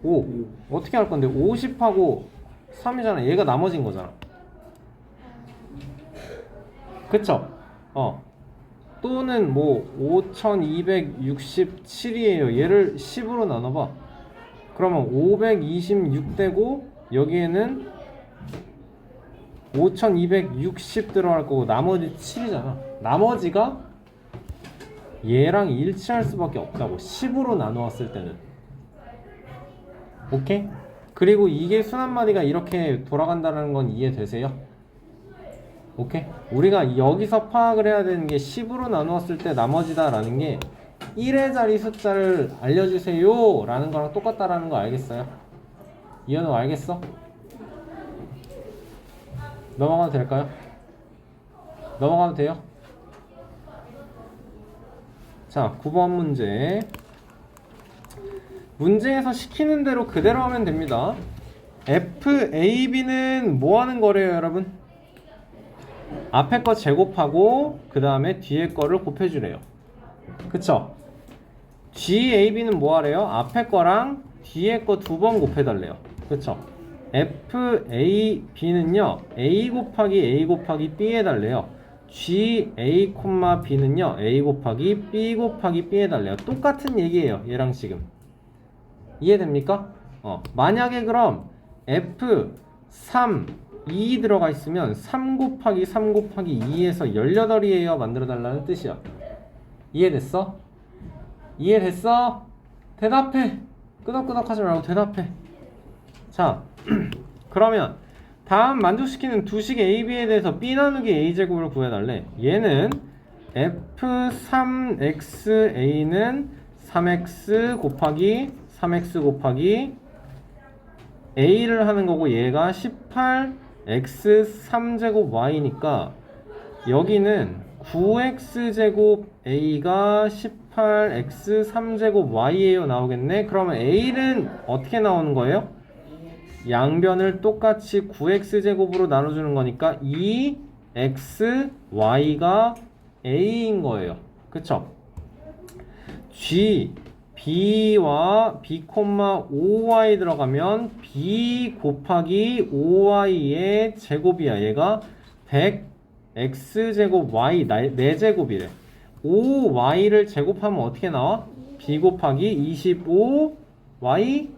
5. 어떻게 할 건데? 50하고 3이잖아. 얘가 나머진 거잖아. 그쵸? 또는 뭐 5267이에요. 얘를 10으로 나눠봐. 그러면 526되고 여기에는 5260 들어갈 거고 나머지 7이잖아. 나머지가 얘랑 일치할 수밖에 없다고. 10으로 나누었을 때는. 오케이? 그리고 이게 순한마디가 이렇게 돌아간다는 건 이해되세요? 오케이? 우리가 여기서 파악을 해야 되는 게 10으로 나누었을 때 나머지다 라는 게 1의 자리 숫자를 알려주세요 라는 거랑 똑같다라는 거 알겠어요? 이현우 알겠어? 넘어가도 될까요? 넘어가도 돼요? 자, 9번 문제. 문제에서 시키는 대로 그대로 하면 됩니다. FAB는 뭐 하는 거래요, 여러분? 앞에 거 제곱하고 그 다음에 뒤에 거를 곱해주래요. 그쵸? GAB는 뭐 하래요? 앞에 거랑 뒤에 거 두 번 곱해달래요. 그쵸? FAB는요 A 곱하기 A 곱하기 B 해달래요. GA, B는요 A 곱하기 B 곱하기 B 해달래요. 똑같은 얘기예요, 얘랑 지금. 이해됩니까? 만약에 그럼 F3, 2 들어가 있으면 3 곱하기 3 곱하기 2에서 18이에요 만들어달라는 뜻이야. 이해됐어? 이해됐어? 대답해. 끄덕끄덕 하지 말고 대답해. 자, 그러면 다음 만족시키는 두식 AB에 대해서 B 나누기 A제곱을 구해달래. 얘는 F3XA는 3X 곱하기 3X 곱하기 A를 하는 거고, 얘가 18X3제곱 Y니까 여기는 9X제곱 A가 18X3제곱 Y예요 나오겠네. 그러면 A는 어떻게 나오는 거예요? 양변을 똑같이 9x제곱으로 나눠주는 거니까 2xy가 a인 거예요. 그쵸? g, b와 b, 5y 들어가면 b 곱하기 5y의 제곱이야. 얘가 100x제곱 y 4제곱이래. 5y를 제곱하면 어떻게 나와? b 곱하기 25y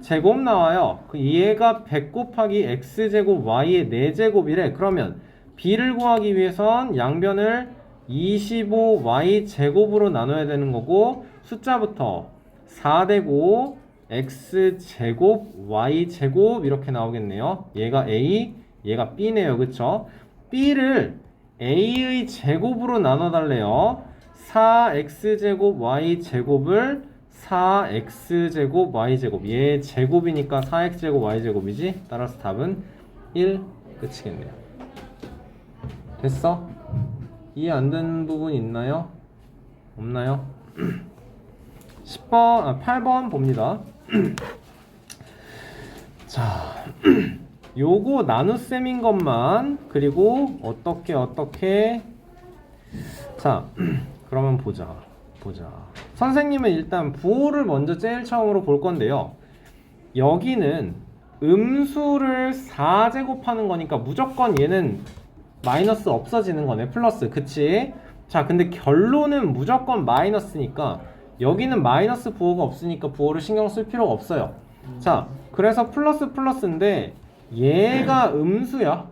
제곱 나와요. 얘가 100 곱하기 x제곱 y의 4제곱이래. 그러면 b를 구하기 위해선 양변을 25y 제곱으로 나눠야 되는 거고, 숫자부터 4되고 x 제곱 y 제곱 이렇게 나오겠네요. 얘가 a, 얘가 b네요. 그쵸? b를 a의 제곱으로 나눠 달래요. 4x 제곱 y 제곱을 4x 제곱 y 제곱, 얘 제곱이니까 4x 제곱 y 제곱이지. 따라서 답은 1 끝이겠네요. 됐어? 이해 안 되는 부분 있나요? 없나요? 8번 봅니다. 자, 요거 나눗셈인 것만, 그리고 어떻게 자, 그러면 보자. 선생님은 일단 부호를 먼저 제일 처음으로 볼 건데요. 여기는 음수를 4제곱하는 거니까 무조건 얘는 마이너스 없어지는 거네. 플러스. 그치? 자, 근데 결론은 무조건 마이너스니까 여기는 마이너스 부호가 없으니까 부호를 신경 쓸 필요가 없어요. 자, 그래서 플러스인데 얘가 음수야.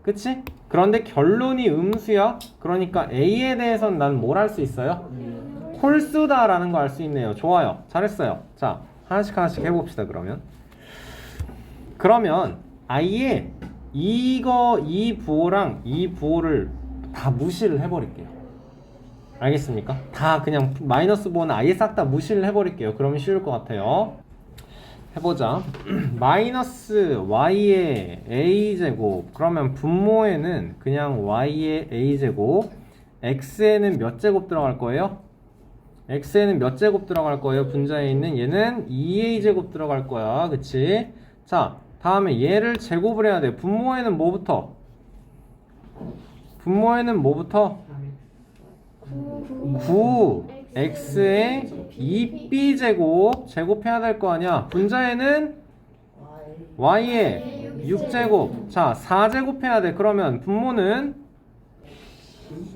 그치? 그런데 결론이 음수야. 그러니까 A에 대해서는 난 뭘 할 수 있어요? 홀수다 라는 거 알 수 있네요. 좋아요. 잘했어요. 자, 하나씩 해봅시다. 그러면 아예 이 부호랑 이 부호를 다 무시를 해버릴게요. 알겠습니까? 다 그냥 마이너스 부호는 아예 싹 다 무시를 해버릴게요. 그러면 쉬울 것 같아요. 해보자. 마이너스 y의 a제곱, 그러면 분모에는 그냥 y의 a제곱, x에는 몇 제곱 들어갈 거예요? x에는 몇 제곱 들어갈 거예요? 분자에 있는 얘는 2a제곱 들어갈 거야. 그치? 자, 다음에 얘를 제곱을 해야 돼. 분모에는 뭐부터? 9x의 2b제곱 제곱해야 될 거 아니야. 분자에는 y의 6제곱. 자, 4제곱해야 돼. 그러면 분모는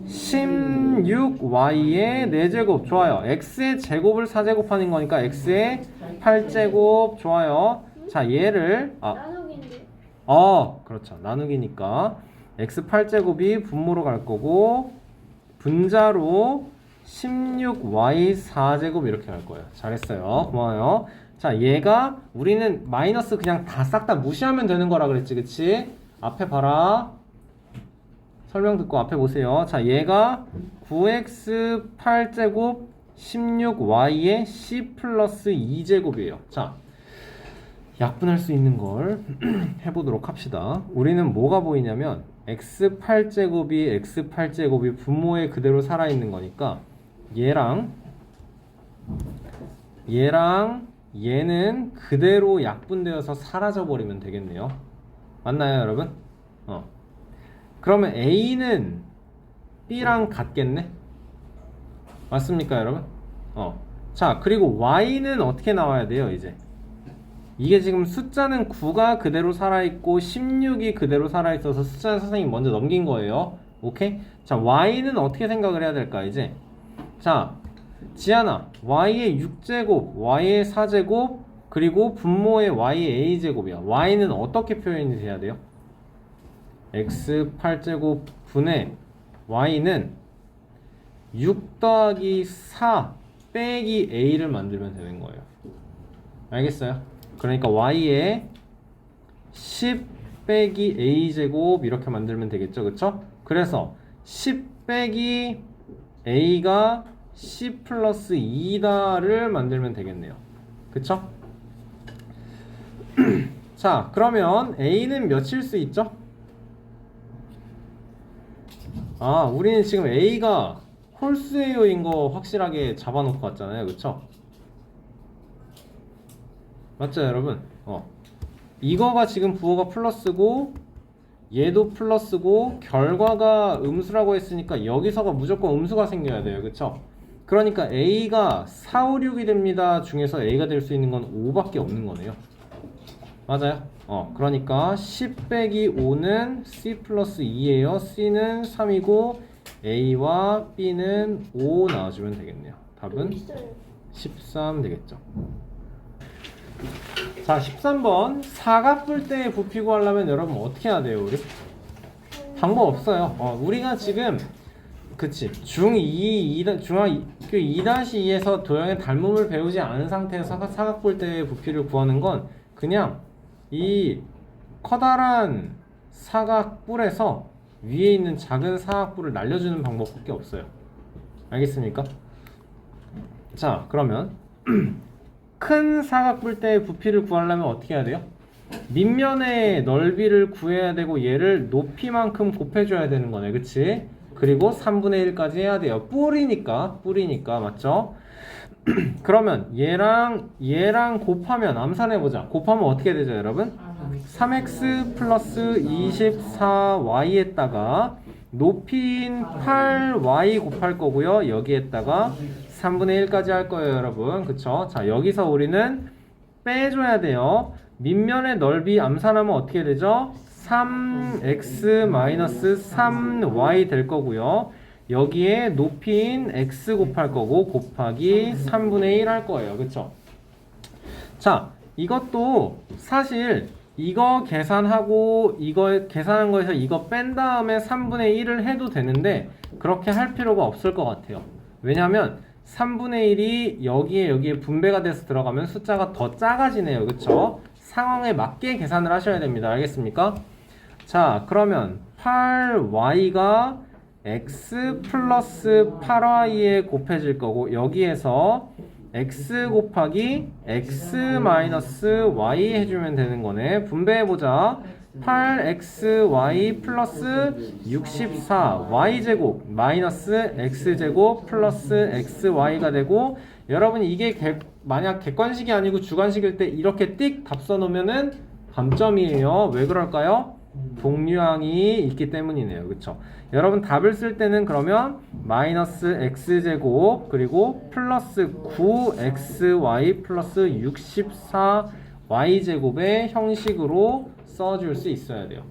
16y의 4제곱. 좋아요. x의 제곱을 4제곱하는 거니까 x의 8제곱. 좋아요. 자, 얘를 나누기인데. 그렇죠. 나누기니까 x 8제곱이 분모로 갈 거고 분자로 16y 4제곱 이렇게 갈 거예요. 잘했어요. 고마워요. 자, 얘가 우리는 마이너스 그냥 다 싹 다 무시하면 되는 거라 그랬지. 그치? 앞에 봐라. 설명 듣고 앞에 보세요. 자, 얘가 9x 8제곱 16y의 c 플러스 2제곱이에요. 자, 약분할 수 있는 걸 해보도록 합시다. 우리는 뭐가 보이냐면 x8제곱이 분모에 그대로 살아있는 거니까 얘랑 얘는 그대로 약분되어서 사라져버리면 되겠네요. 맞나요, 여러분? 그러면 A는 B랑 같겠네? 맞습니까, 여러분? 자, 그리고 Y는 어떻게 나와야 돼요, 이제? 이게 지금 숫자는 9가 그대로 살아있고 16이 그대로 살아있어서 숫자는 선생님이 먼저 넘긴 거예요. 오케이? 자, Y는 어떻게 생각을 해야 될까, 이제? 자, 지안아, Y의 6제곱, Y의 4제곱, 그리고 분모의 Y의 A제곱이야. Y는 어떻게 표현이 돼야 돼요? X 8제곱 분의 Y는 6 더하기 4 빼기 A를 만들면 되는 거예요. 알겠어요? 그러니까 Y의 10 빼기 A제곱 이렇게 만들면 되겠죠. 그쵸? 그래서 10 빼기 A가 C 플러스 2다를 만들면 되겠네요. 그쵸? 자, 그러면 A는 몇일 수 있죠? 우리는 지금 A가 홀수예요인 거 확실하게 잡아놓고 왔잖아요. 그쵸? 맞죠, 여러분? 이거가 지금 부호가 플러스고 얘도 플러스고 결과가 음수라고 했으니까 여기서가 무조건 음수가 생겨야 돼요. 그쵸? 그러니까 A가 4, 5, 6이 됩니다 중에서 A가 될 수 있는 건 5밖에 없는 거네요. 맞아요. 그러니까 10 빼기 5는 C 플러스 2예요. C는 3이고 A와 B는 5 나와주면 되겠네요. 답은 13 되겠죠. 자, 13번 사각뿔대의 부피 구하려면 여러분 어떻게 해야 돼요, 우리? 방법 없어요. 우리가 지금 그치 중2 중학교 2-2에서 도형의 닮음을 배우지 않은 상태에서 사각뿔대의 부피를 구하는 건 그냥 이 커다란 사각뿔에서 위에 있는 작은 사각뿔을 날려주는 방법밖에 없어요. 알겠습니까? 자, 그러면 큰 사각뿔대의 부피를 구하려면 어떻게 해야 돼요? 밑면의 넓이를 구해야 되고 얘를 높이만큼 곱해줘야 되는 거네, 그치? 그리고 3분의 1까지 해야 돼요. 뿔이니까 맞죠? 그러면 얘랑 곱하면 암산해보자. 곱하면 어떻게 되죠, 여러분? 3x 플러스 24y에다가 높이인 8y 곱할 거고요. 여기에다가 3분의 1까지 할 거예요, 여러분. 그쵸? 자, 여기서 우리는 빼줘야 돼요. 밑면의 넓이 암산하면 어떻게 되죠? 3x-3y 될 거고요. 여기에 높이인 x 곱할 거고 곱하기 3분의 1 할 거예요. 그쵸? 자, 이것도 사실 이거 계산하고 이거 계산한 거에서 이거 뺀 다음에 3분의 1을 해도 되는데 그렇게 할 필요가 없을 것 같아요. 왜냐면 3분의 1이 여기에 분배가 돼서 들어가면 숫자가 더 작아지네요. 그쵸? 상황에 맞게 계산을 하셔야 됩니다. 알겠습니까? 자, 그러면 8y가 x 플러스 8y에 곱해질 거고 여기에서 x 곱하기 x 마이너스 y 해주면 되는 거네. 분배해보자. 8xy 플러스 64y제곱 마이너스 x제곱 플러스 xy가 되고 여러분이 이게 만약 객관식이 아니고 주관식일 때 이렇게 띡 답 써놓으면은 감점이에요. 왜 그럴까요? 동류항이 있기 때문이네요. 그쵸? 여러분 답을 쓸 때는 그러면 마이너스 x제곱 그리고 플러스 9xy 플러스 64y제곱의 형식으로 써줄 수 있어야 돼요.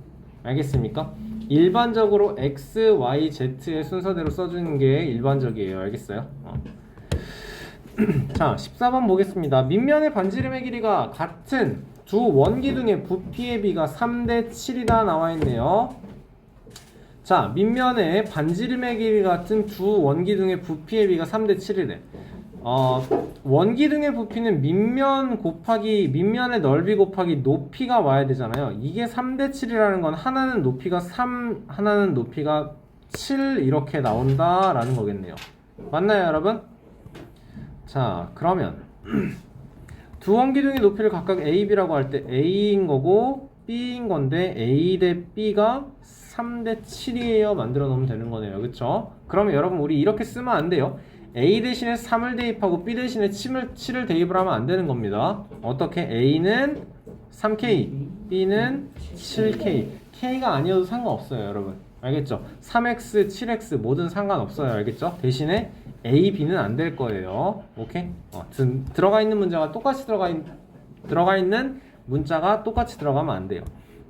알겠습니까? 일반적으로 x, y, z의 순서대로 써주는 게 일반적이에요. 알겠어요? 자, 14번 보겠습니다. 밑면의 반지름의 길이가 같은 두 원기둥의 부피의 비가 3대 7이다 나와 있네요. 자, 밑면의 반지름의 길이 같은 두 원기둥의 부피의 비가 3대 7이래. 원기둥의 부피는 밑면의 넓이 곱하기 높이가 와야 되잖아요. 이게 3대 7이라는 건 하나는 높이가 3, 하나는 높이가 7 이렇게 나온다라는 거겠네요. 맞나요, 여러분? 자, 그러면 두 원기둥의 높이를 각각 A, B라고 할 때 A인 거고 B인 건데 A 대 B가 3대 7이에요. 만들어 놓으면 되는 거네요. 그쵸? 그러면 여러분 우리 이렇게 쓰면 안 돼요. A 대신에 3을 대입하고 B 대신에 7을 대입을 하면 안 되는 겁니다. 어떻게? A는 3K, B는 7K. K가 아니어도 상관없어요, 여러분. 알겠죠? 3X, 7X 뭐든 상관없어요. 알겠죠? 대신에 A, B는 안 될 거예요. 오케이? 들어가 있는 문자가 똑같이 들어가 있는 문자가 똑같이 들어가면 안 돼요.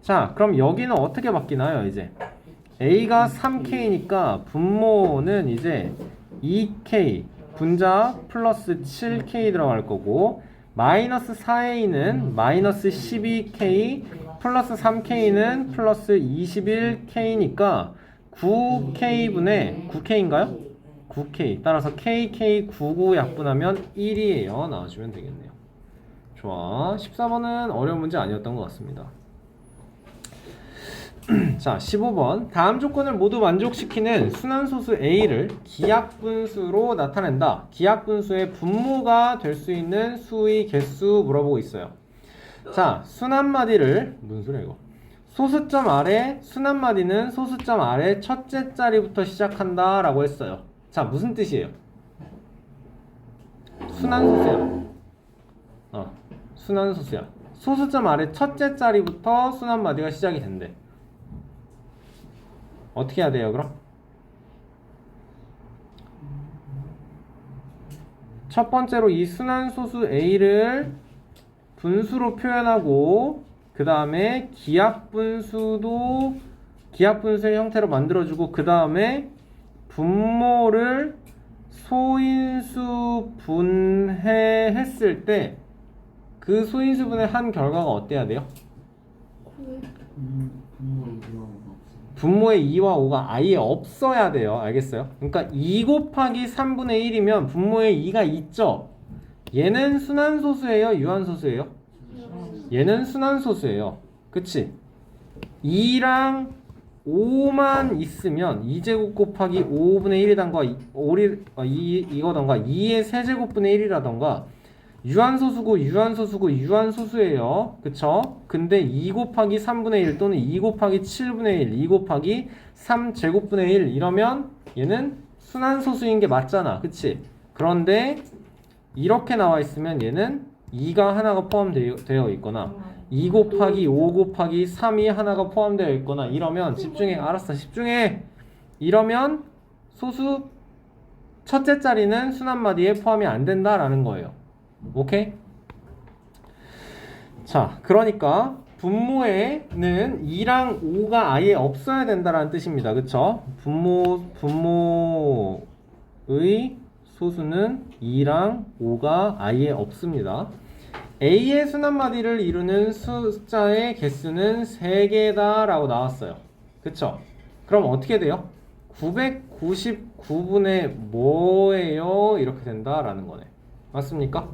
자, 그럼 여기는 어떻게 바뀌나요, 이제? A가 3K니까 분모는 이제 2K 분자 플러스 7K 들어갈 거고 마이너스 4A는 마이너스 12K 플러스 3K는 플러스 21K니까 9K분의 9K인가요? 9K 따라서 KK99 약분하면 1이에요. 나와주면 되겠네요. 좋아. 14번은 어려운 문제 아니었던 것 같습니다. 자, 15번. 다음 조건을 모두 만족시키는 순환소수 A를 기하분수로 나타낸다. 기하분수의 분모가 될 수 있는 수의 개수 물어보고 있어요. 자, 순환마디를 무슨 소리야 이거? 소수점 아래 순환마디는 소수점 아래 첫째 자리부터 시작한다 라고 했어요. 자, 무슨 뜻이에요? 순환소수야. 순환소수야. 소수점 아래 첫째 자리부터 순환마디가 시작이 된대. 어떻게 해야 돼요, 그럼? 첫 번째로 이 순환소수 A를 분수로 표현하고 그 다음에 기하분수의 형태로 만들어주고 그 다음에 분모를 소인수 분해했을 때 그 소인수 분해한 결과가 어때야 돼요? 분모의 2와 5가 아예 없어야 돼요. 알겠어요? 그러니까 2 곱하기 3분의 1이면 분모에 2가 있죠? 얘는 순환소수예요? 유한소수예요? 얘는 순환소수예요. 그치? 2랑 5만 있으면 2제곱 곱하기 5분의 1이던가 이거던가 2의 세제곱분의 1이라던가 유한소수예요. 그쵸? 근데 2 곱하기 3분의 1 또는 2 곱하기 7분의 1, 2 곱하기 3제곱분의 1 이러면 얘는 순환소수인 게 맞잖아. 그치? 그런데 이렇게 나와 있으면 얘는 2가 하나가 포함되어 있거나 2 곱하기 5 곱하기 3이 하나가 포함되어 있거나 이러면 집중해. 알았어. 집중해. 이러면 소수 첫째 자리는 순환마디에 포함이 안 된다라는 거예요. 오케이? 자, 그러니까 분모에는 2랑 5가 아예 없어야 된다라는 뜻입니다. 그쵸? 분모의 소수는 2랑 5가 아예 없습니다. A의 순환마디를 이루는 숫자의 개수는 3개다 라고 나왔어요. 그쵸? 그럼 어떻게 돼요? 999분의 뭐예요? 이렇게 된다라는 거네. 맞습니까?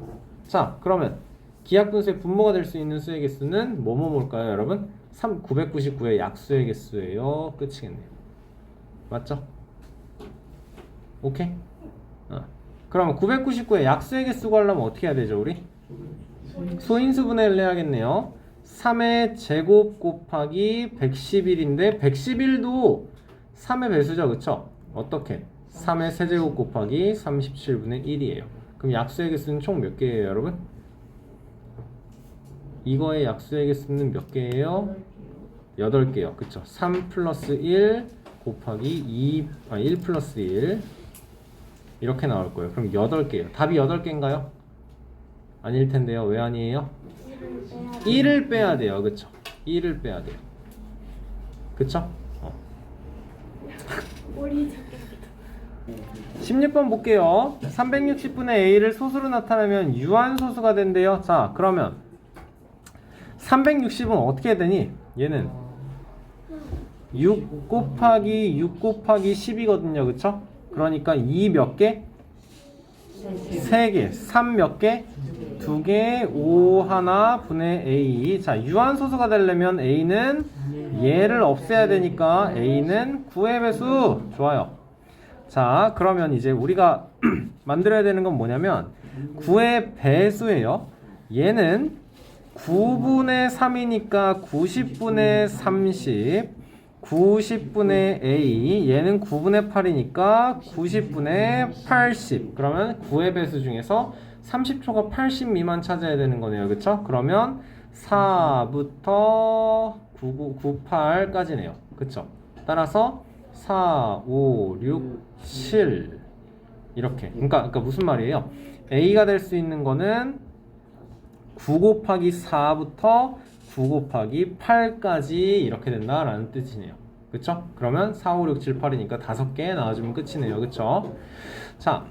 자, 그러면 기하분수의 분모가 될 수 있는 수의 개수는 뭘까요, 여러분? 999의 약수의 개수예요. 끝이겠네요. 맞죠? 오케이? 그러면 999의 약수의 개수 구하려면 어떻게 해야 되죠, 우리? 소인수 분해를 해야겠네요. 3의 제곱 곱하기 111인데 111도 3의 배수죠, 그쵸? 어떻게? 3의 세제곱 곱하기 37분의 1이에요. 그럼 약수의 개수는 총 몇 개예요, 여러분? 이거의 약수의 개수는 몇 개예요? 8개요. 그쵸? 3 플러스 1 곱하기 1 플러스 1 이렇게 나올 거예요. 그럼 8개예요. 답이 8개인가요? 아닐 텐데요. 왜 아니에요? 1을 빼야 돼요. 그쵸? 1을 빼야 돼요. 그쵸? 16번 볼게요. 360분의 A를 소수로 나타내면 유한소수가 된대요. 자, 그러면 360은 어떻게 되니? 얘는 6 곱하기 10이거든요. 그쵸? 그러니까 2 몇 개? 3개. 3 몇 개? 2개. 5 하나 분의 A. 자, 유한소수가 되려면 A는 얘를 없애야 되니까 A는 9의 배수. 좋아요. 자, 그러면 이제 우리가 만들어야 되는 건 뭐냐면 9의 배수예요. 얘는 9분의 3이니까 90분의 30, 90분의 A, 얘는 9분의 8이니까 90분의 80. 그러면 9의 배수 중에서 30초가 80 미만 찾아야 되는 거네요. 그쵸? 그러면 4부터 98까지네요. 그쵸? 따라서 4, 5, 6, 7 이렇게. 그러니까 무슨 말이에요? A가 될 수 있는 거는 9 곱하기 4부터 9 곱하기 8까지 이렇게 된다라는 뜻이네요. 그쵸? 그러면 4, 5, 6, 7, 8이니까 5개 나와주면 끝이네요. 그쵸? 자,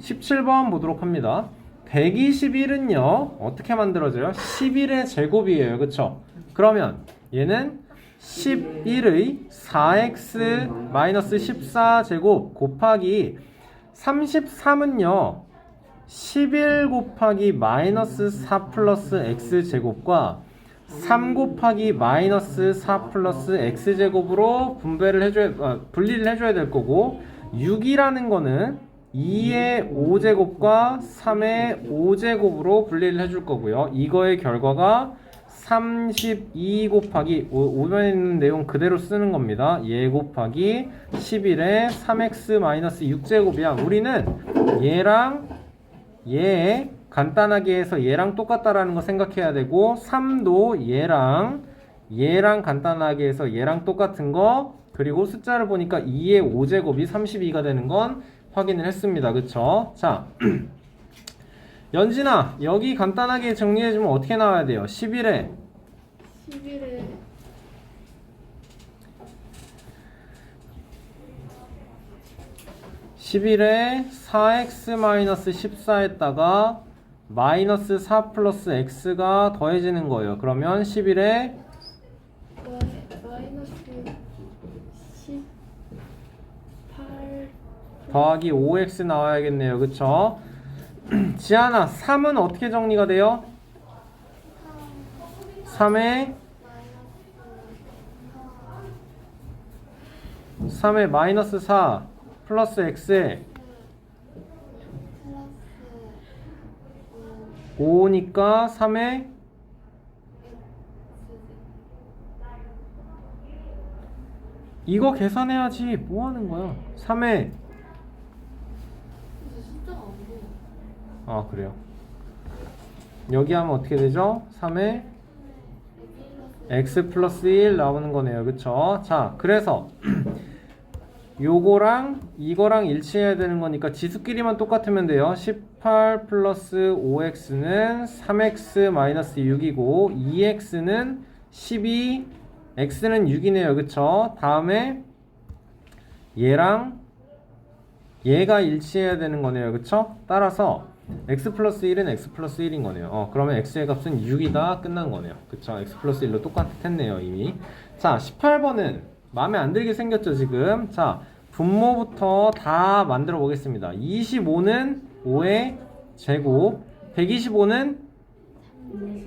17번 보도록 합니다. 121은요 어떻게 만들어져요? 11의 제곱이에요. 그쵸? 그러면 얘는 11의 4x-14제곱 곱하기 33은요 11 곱하기 마이너스 4 플러스 x제곱과 3 곱하기 마이너스 4 플러스 x제곱으로 분리를 해줘야 될 거고 6이라는 거는 2의 5제곱과 3의 5제곱으로 분리를 해줄 거고요. 이거의 결과가 32 곱하기 5번에 있는 내용 그대로 쓰는 겁니다. 얘 곱하기 11의 3x-6제곱이야. 우리는 얘랑 얘 간단하게 해서 얘랑 똑같다라는 거 생각해야 되고 3도 얘랑 간단하게 해서 얘랑 똑같은 거 그리고 숫자를 보니까 2의 5제곱이 32가 되는 건 확인을 했습니다. 그쵸? 자 연진아, 여기 간단하게 정리해주면 어떻게 나와야 돼요? 11에 11에 4x-14에다가 마이너스 4 플러스 x가 더해지는 거예요. 그러면 11에 마이너스 18 더하기 5x 나와야겠네요. 그쵸? 지안아, 3은 어떻게 정리가 돼요? 3에 3에 마이너스 4 플러스 x에 5니까 3에 이거 계산해야지. 뭐 하는 거야? 3에 숫자가 안 보여. 아, 그래요. 여기 하면 어떻게 되죠? 3에 x 플러스 1 나오는 거네요. 그쵸? 자, 그래서 요거랑 이거랑 일치해야 되는 거니까 지수끼리만 똑같으면 돼요. 18 플러스 5x는 3x 마이너스 6이고 2x는 12, x는 6이네요. 그쵸? 다음에 얘랑 얘가 일치해야 되는 거네요. 그쵸? 따라서 x 플러스 1은 x 플러스 1인 거네요. 그러면 x의 값은 6이다. 끝난 거네요. 그쵸? x 플러스 1로 똑같았네요. 이미. 자, 18번은 마음에 안 들게 생겼죠, 지금? 자, 분모부터 다 만들어 보겠습니다. 25는 5의 제곱, 125는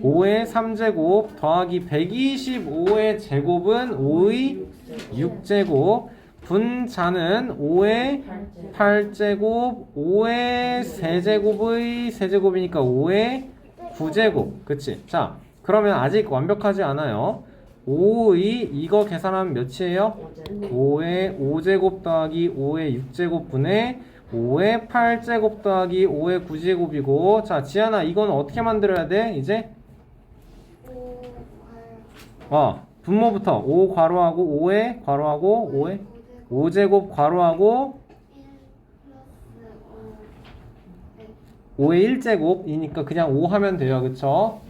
5의 3제곱, 더하기 125의 제곱은 5의 6제곱, 분자는 5의 8제곱, 5의 세제곱의 세제곱이니까 5의 9제곱. 그치? 자, 그러면 아직 완벽하지 않아요. 5의 이거 계산하면 몇이에요? 5의 5제곱 더하기 5의 6제곱 분의 5의 8제곱 더하기 5의 9제곱이고, 자, 지안아, 이건 어떻게 만들어야 돼? 이제 분모부터 5 괄호하고 5의 괄호하고 5의 5제곱 괄호하고 5의 1제곱이니까 그냥 5 하면 돼요. 그쵸?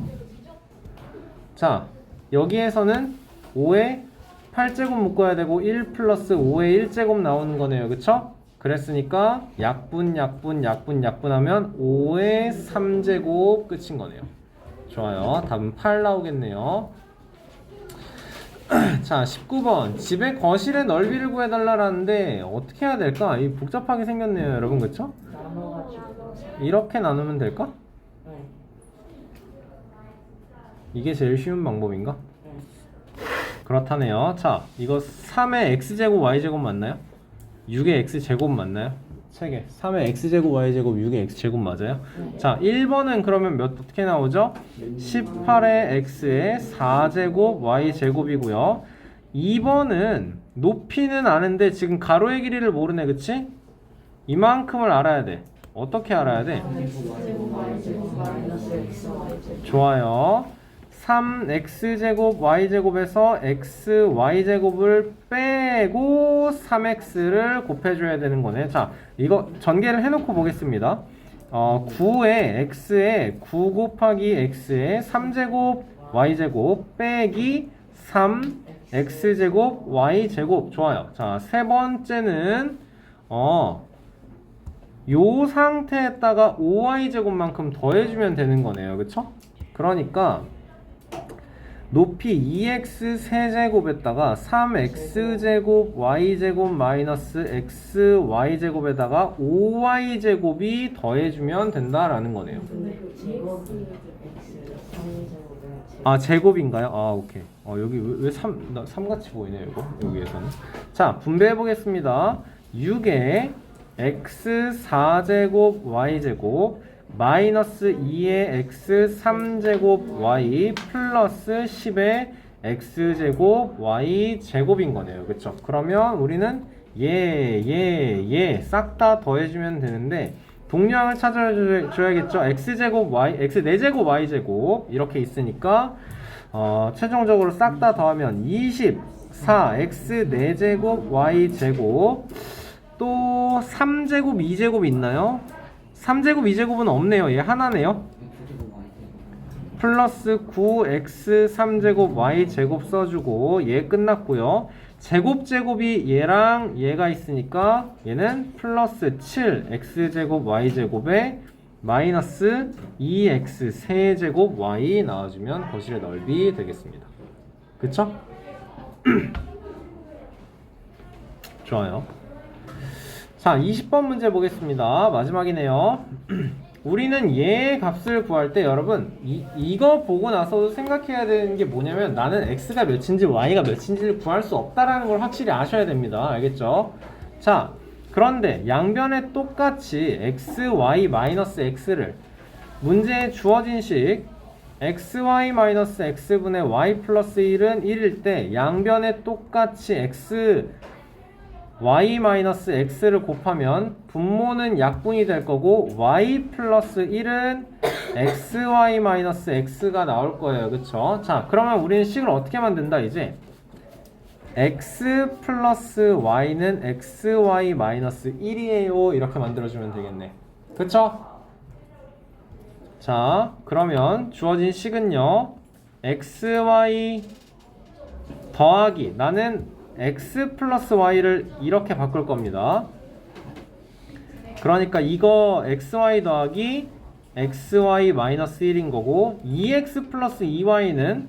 자, 여기에서는 5의 8제곱 묶어야 되고 1 플러스 5의 1제곱 나오는 거네요. 그쵸? 그랬으니까 약분 하면 5의 3제곱 끝인 거네요. 좋아요. 답은 8 나오겠네요. 자, 19번. 집의 거실의 넓이를 구해달라는데 어떻게 해야 될까? 이 복잡하게 생겼네요, 여러분. 그쵸? 이렇게 나누면 될까? 이게 제일 쉬운 방법인가? 그렇다네요. 자, 이거 3의 x제곱 y제곱 맞나요? 6의 x제곱 맞나요? 책에 3의 x제곱 y제곱 6의 x제곱 맞아요? 자, 1번은 그러면 어떻게 나오죠? 18의 x의 4제곱 y제곱이고요. 2번은 높이는 아는데 지금 가로의 길이를 모르네. 그치? 이만큼을 알아야 돼. 어떻게 알아야 돼? 좋아요. 3x제곱 y제곱에서 xy제곱을 빼고 3x를 곱해줘야 되는 거네. 자, 이거 전개를 해놓고 보겠습니다. 9의 x에 9 곱하기 x에 3제곱 y제곱 빼기 3 x제곱 y제곱. 좋아요. 자, 세 번째는 요 상태에다가 5y제곱만큼 더해주면 되는 거네요. 그쵸? 그러니까 높이 2x 세제곱에다가 3x제곱 y제곱 마이너스 xy제곱에다가 5y제곱이 더해주면 된다라는 거네요. 아, 제곱인가요? 아, 오케이. 여기 왜 3같이 보이네요, 이거. 여기에서는. 자, 분배해 보겠습니다. 6에 x 4제곱 y제곱 마이너스 2의 x 3제곱 y 플러스 10의 x제곱 y 제곱인 거네요. 그쵸? 그러면 우리는 싹 다 더해주면 되는데 동량을 찾아줘야겠죠? x제곱 y, x 4제곱 y제곱 이렇게 있으니까 최종적으로 싹 다 더하면 24 x 4제곱 y제곱 또 3제곱 2제곱 있나요? 3제곱 2제곱은 없네요. 얘 하나네요. 플러스 9x 3제곱 y제곱 써주고 얘 끝났고요. 제곱이 얘랑 얘가 있으니까 얘는 플러스 7x제곱 y제곱에 마이너스 2x 세제곱 y 나와주면 거실의 넓이 되겠습니다. 그쵸? 좋아요. 자, 20번 문제 보겠습니다. 마지막이네요. 우리는 얘의 값을 구할 때 여러분 이거 보고 나서도 생각해야 되는 게 뭐냐면 나는 x가 몇인지 y가 몇인지를 구할 수 없다라는 걸 확실히 아셔야 됩니다. 알겠죠? 자, 그런데 양변에 똑같이 x, y, 마이너스 x를 문제에 주어진 식 xy 마이너스 x분의 y 플러스 1은 1일 때 양변에 똑같이 x y 마이너스 x를 곱하면 분모는 약분이 될 거고 y 플러스 1은 xy 마이너스 x가 나올 거예요. 그쵸? 자, 그러면 우리는 식을 어떻게 만든다 이제 x 플러스 y는 xy 마이너스 1이에요 이렇게 만들어주면 되겠네. 그쵸? 자, 그러면 주어진 식은요 xy 더하기 나는 x 플러스 y를 이렇게 바꿀 겁니다. 그러니까 이거 xy 더하기 xy 마이너스 1인 거고 2x 플러스 2y는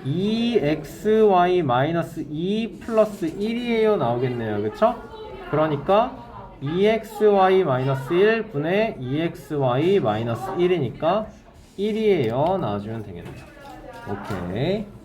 2xy 마이너스 2 플러스 1이에요 나오겠네요. 그쵸? 그러니까 2xy 마이너스 1 분의 2xy 마이너스 1이니까 1이에요 나와주면 되겠네요. 오케이.